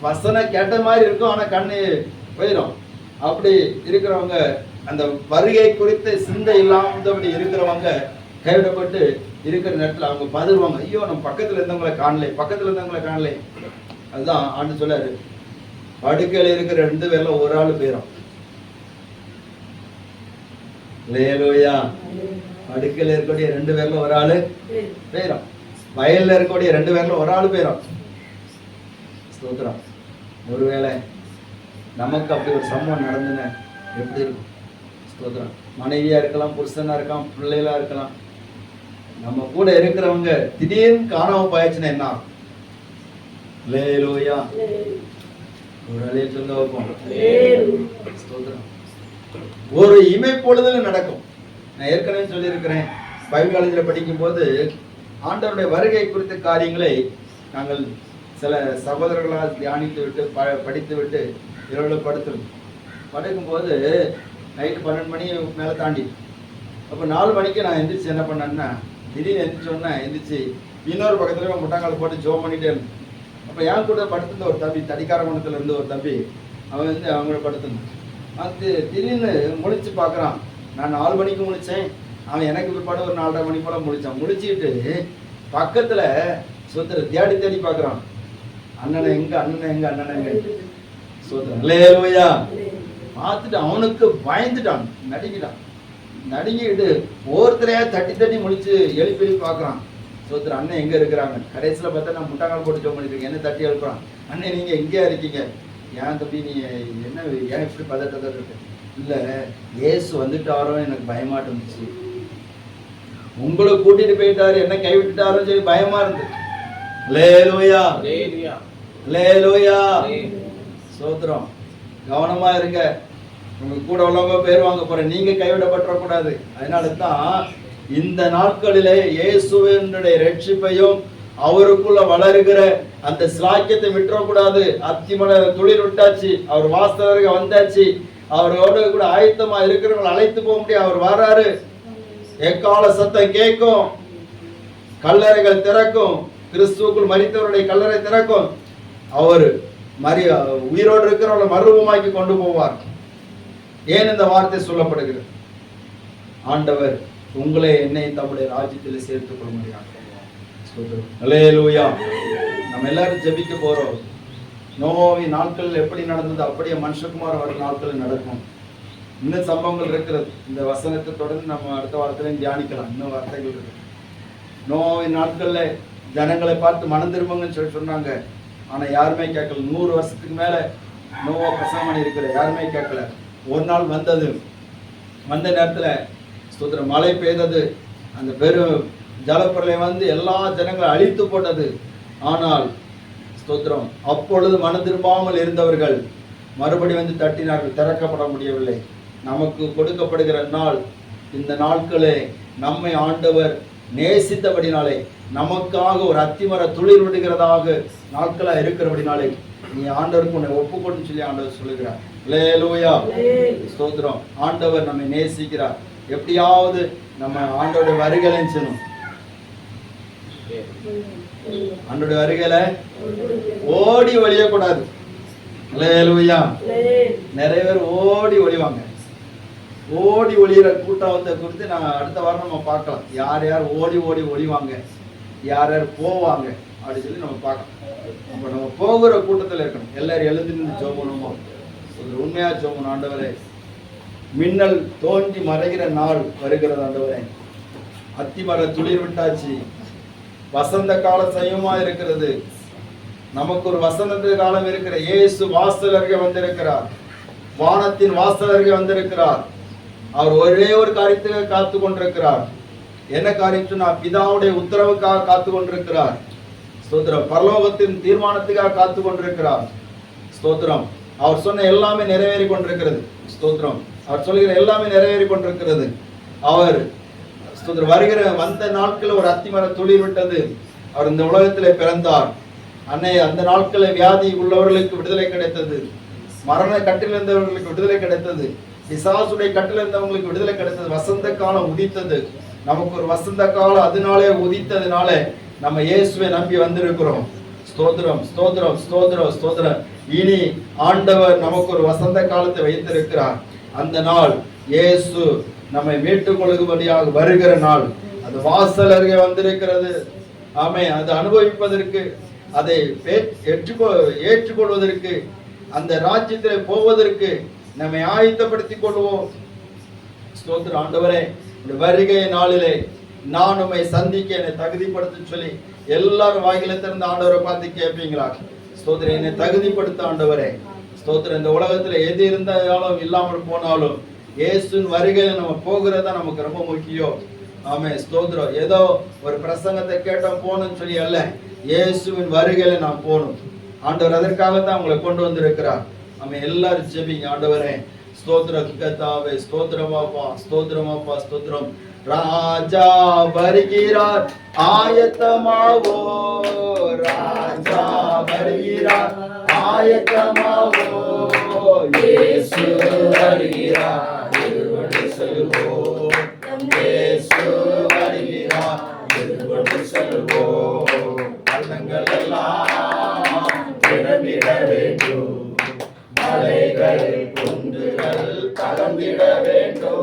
வசனம் கேட்ட மாதிரி இருக்கும், ஆனா கண்ணு போயிடும். அப்படி இருக்கிறவங்க, அந்த வருகை குறித்து சிந்தை இல்லாதபடி இருக்கிறவங்க கைவிடப்பட்டு இருக்கிற நேரத்தில் அவங்க பதறுவாங்க, ஐயோ நம்ம பக்கத்துல இருந்தவங்களை காணலை. அதுதான் ஆண்டு சொல்லாரு, படுக்கையில் இருக்கிற 2 பேர்ல ஒரு ஆள் போயிடும். அல்லேலூயா. படுக்கையில் இருக்கக்கூடிய 2 பேர்ல ஒரு ஆளு போயிடும். வயல்ல இருக்கக்கூடிய 2 பேர்ல ஒரு ஆள் போயிடும். ஸ்தோத்திரம். ஒருவேளை நமக்கு அப்படி ஒரு சம்பவம் நடந்துன்னு எப்படி இருக்கும்? ஸ்தோத்திரம். மனைவியா இருக்கலாம், புருஷனா இருக்கலாம், பிள்ளைகளா இருக்கலாம், நம்ம கூட இருக்கிறவங்க திடீர்னு காணாம போயாச்சுன்னா என்ன ஆகும்? அல்லேலூயா. ஒரு அலையை சொல்ல வைப்போம். ஸ்தோத்திரம். ஒரு இமை பொழுதுல நடக்கும். நான் ஏற்கனவே சொல்லியிருக்கிறேன், பைபிள் காலேஜில் படிக்கும் போது ஆண்டவருடைய வருகை குறித்த காரியங்களை நாங்கள் சில சகோதரர்களால் தியானித்து விட்டு படித்து விட்டு இரவு படுக்கும்போது நைட்டு 12 மணி மேலே தாண்டி, அப்போ 4 மணிக்கு நான் எந்திரிச்சு என்ன பண்ணேன்னா, திடீர்னு எந்திரிச்சோன்னா எந்திரிச்சு இன்னொரு பக்கத்துல முட்டாங்கால் போட்டு ஜோம் பண்ணிட்டே இருந்தேன். அப்போ என் கூட படுத்திருந்த ஒரு தம்பி, தடிக்காரகுணத்துல இருந்து ஒரு தம்பி, அவன் வந்து அவங்கள படுத்திருந்தான். அது திடீர்னு முழிச்சு பார்க்குறான். நான் 4 மணிக்கு முழிச்சேன், அவன் எனக்கு பிற்பாடு ஒரு 4:30 மணி போல முழிச்சான். முழிச்சுக்கிட்டு பக்கத்துல சோத்திர தேடி பார்க்குறான், அண்ணனை எங்க சோத்திரம். அல்லேலூயா. பார்த்துட்டு அவனுக்கு பயந்துட்டான், நடுங்கிட்டு ஒருத்தரையா தட்டி முழிச்சு எழுப்பி பார்க்குறான். சோத்திரம். அண்ணன் எங்க இருக்கிறாங்க? கடைசியில் பார்த்தா நான் முட்டாங்கால் போட்டு ஜோம் பண்ணிருக்கேன். என்ன தட்டி எழுப்புறான், அண்ணன் நீங்க எங்கேயா இருக்கீங்க? ஏன் தம்பி நீ என்ன ஏன் இப்படி பதட்டத்தை இருக்கு? இல்லை, இயேசு வந்துட்டாரோ எனக்கு பயமாட்டு இருந்துச்சு, உங்களை கூட்டிட்டு போயிட்டாரு, என்ன கைவிட்டுட்டாரோ சொல்லி பயமா இருந்து. அல்லேலூயா. அல்லேலூயா. சோத்திரம். கவனமா இருங்க, உங்க கூட உள்ளவங்க பேர் வாங்க போற, நீங்க கைவிடப்பட்டக்கூடாது. அதனால தான் இந்த நாட்களிலே இயேசுவினுடைய ரட்சிப்பையும் அவருக்குள்ள வளருகிற அந்த ஸ்லாக்கியத்தை விட்டுறக்கூடாது. அத்திமலை துளிர் விட்டாச்சு, அவர் வாசலருக வந்தாச்சு, அவரோட கூட ஆயத்தமா இருக்கிறவங்களை அழைத்து போக முடியும். அவர் வராரு, எக்கால சத்தம் கேட்கும், கல்லறைகள் திறக்கும், கிறிஸ்துவுக்குள் மரித்தவருடைய கல்லறை திறக்கும், அவர் உயிரோடு இருக்கிறவங்களை மறுரூபமாக்கி கொண்டு போவார். ஏன் இந்த வார்த்தை சொல்லப்படுகிறது? ஆண்டவர் உங்களை என்னை தம்முடைய ராஜ்யத்தில் சேர்த்துக் கொள்ள முடியாது. அல்லேலூயா. நம்ம எல்லாரும் ஜெபிக்க போறோம். நோவின் நாட்கள் எப்படி நடந்தது அப்படியே மனுஷகுமார் வர நாட்கள் நடக்கும். இன்னும் சம்பவங்கள் இருக்கிறது. இந்த வசனத்தை தொடர்ந்து நம்ம அடுத்த வாரத்திலையும் தியானிக்கலாம். இன்னும் வார்த்தைகள் இருக்கு. நோவின் நாட்கள்ல ஜனங்களை பார்த்து மனம் திரும்புங்கன்னு சொல்லி சொன்னாங்க. ஆனா யாருமே கேட்கல. 100 வருஷத்துக்கு மேல நோவா பிரசங்கம் பண்ணி இருக்கிற யாருமே கேட்கல. ஒரு நாள் வந்தது, வந்த நேரத்துல ஸ்தோத்திரம் மழை பெய்தது, அந்த பெரும் ஜலப்பிரளயம் வந்து எல்லா ஜனங்களும் அழித்து போட்டது. ஆனால் ஸ்தோத்திரம் அப்பொழுது மனம் திரும்பாமல் இருந்தவர்கள் மறுபடி வந்து தட்டினார்கள், திறக்கப்பட முடியவில்லை. நமக்கு கொடுக்கப்படுகிற நாள் இந்த நாட்களே நம்மை ஆண்டவர் நேசித்தபடினாலே, நமக்காக ஒரு அத்திமர துளிர் விடுகிறதாக நாட்களா இருக்கிறபடினாலே நீ ஆண்டவருக்கு உன்னை ஒப்புக்கொண்டு சொல்லி ஆண்டவர் சொல்லுகிறார். அல்லேலூயா. ஸ்தோத்திரம். ஆண்டவர் நம்மை நேசிக்கிறார். எப்படியாவது நம்ம ஆண்டவருடைய வருகையில செய்யணும். ஆண்டவருடைய வருகையில ஓடி ஒழியக்கூடாது. அல்லேலூயா. நிறைய பேர் ஓடி ஒழிவாங்க. ஓடி ஒளிகிற கூட்டம் வந்து குறித்து நான் அடுத்த வாரம் நம்ம பார்க்கலாம். யார் யார் ஓடி ஒளிவாங்க, யார் யார் போவாங்க அப்படின்னு சொல்லி நம்ம பார்க்கலாம். அப்போ நம்ம போகிற கூட்டத்தில் இருக்கணும். எல்லாரும் எழுந்து நின்று ஜெபம் பண்ணுமோ, உண்மையா ஜெபம் பண்ணணும். ஆண்டவரே, மின்னல் தோன்றி மறைகிற நாள் வருகிறது. ஆண்டவரே, அத்திமர துளிர் விட்டாச்சு, வசந்த காலம் சமயமா இருக்கிறது. நமக்கு ஒரு வசந்த காலம் இருக்கிற. இயேசு வாசலருகே வந்திருக்கிறார், வானத்தின் வாசலருகே வந்திருக்கிறார். அவர் ஒரே ஒரு காரியத்துக்காக காத்து கொண்டிருக்கிறார். என்ன காரியம் சொன்னா, பிதாவுடைய உத்தரவுக்காக காத்து கொண்டிருக்கிறார். ஸ்தோத்திரம். பரலோகத்தின் தீர்மானத்துக்காக காத்து கொண்டிருக்கிறார். ஸ்தோத்திரம். அவர் சொன்ன எல்லாமே நிறைவேறி கொண்டிருக்கிறது. ஸ்தோத்திரம். அவர் சொல்லுகிற எல்லாமே நிறைவேறி கொண்டிருக்கிறது. அவர் ஸ்தோத்திரம் வருகிற வந்த நாட்களில் ஒரு அத்திமர துளிர் விட்டது. அவர் இந்த உலகத்திலே பிறந்தார். அந்த நாட்களில் வியாதி உள்ளவர்களுக்கு விடுதலை கிடைத்தது, மரண கட்டில் இருந்தவர்களுக்கு விடுதலை கிடைத்தது, பிசாசுடைய கட்டில் இருந்தவங்களுக்கு விடுதலை கிடைத்தது. வசந்த காலம் உதித்தது. நமக்கு ஒரு வசந்த காலம் அதனாலே உதித்ததுனால நம்ம இயேசுவை நம்பி வந்திருக்கிறோம். ஸ்தோத்திரம், ஸ்தோத்திரம், ஸ்தோத்திரம், ஸ்தோத்திரம். இனி ஆண்டவர் நமக்கு ஒரு வசந்த காலத்தை வைத்திருக்கிறார். அந்த நாள் இயேசு நம்மை மீட்டுக் கொள்ளும்படியாக வருகிற நாள். அது வாசல் அருகே வந்திருக்கிறது. ஆமே, அதை அனுபவிப்பதற்கு, அதை ஏற்றுக்கொள்வதற்கு, அந்த ராஜ்யத்தில் போவதற்கு நம்மை ஆயத்தப்படுத்திக் கொள்வோம். ஸ்தோத்திரம். ஆண்டவரே, இந்த வருகை நாளிலே நான் உம்மை சந்திக்க என்னை தகுதிப்படுத்த சொல்லி எல்லாரும் வாயில திறந்து ஆண்டவரை பார்த்து கேட்பீங்களா? ஸ்தோத்திரம். என்னை தகுதிப்படுத்த ஆண்டவரே. ஸ்தோத்திரம். இந்த உலகத்துல எது இருந்தாலும் இல்லாமல் போனாலும் இயேசுவின் வருகையில நம்ம போகிறதா நமக்கு ரொம்ப முக்கியம். ஆமே, ஸ்தோத்திரம். ஏதோ ஒரு பிரசங்கத்தை கேட்டோம் போகணும்னு சொல்லி அல்ல, இயேசுவின் வருகையில நான் போகணும். ஆண்டவர் அதற்காகத்தான் உங்களை கொண்டு வந்திருக்கிறார். நம்ம எல்லாரும் ஜெபிங்க. ஆண்டவரே, ஸ்தோத்திரம் கர்த்தாவே, ஸ்தோத்திரமாப்பா, ஸ்தோத்திரமாப்பா, ஸ்தோத்திரம். ராஜா வருகிறார், ஆயத்தமாவோ. ராஜா வருகிறார், ஆயத்தமாவோ. இயேசு வருகிறார், எதிர்கொண்டு செல்வோம். இயேசு வருகிறார், எதிர்கொண்டு செல்வோம். பள்ளங்கள் எல்லாம் நிரம்பிட வேண்டும், மலைகள் குன்றுகள் கலந்திட வேண்டும்.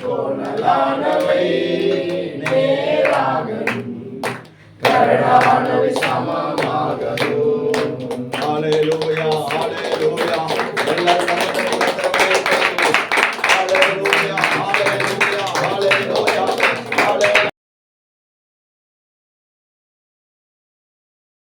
கோணலானவை நேராக, கரடானவை சமா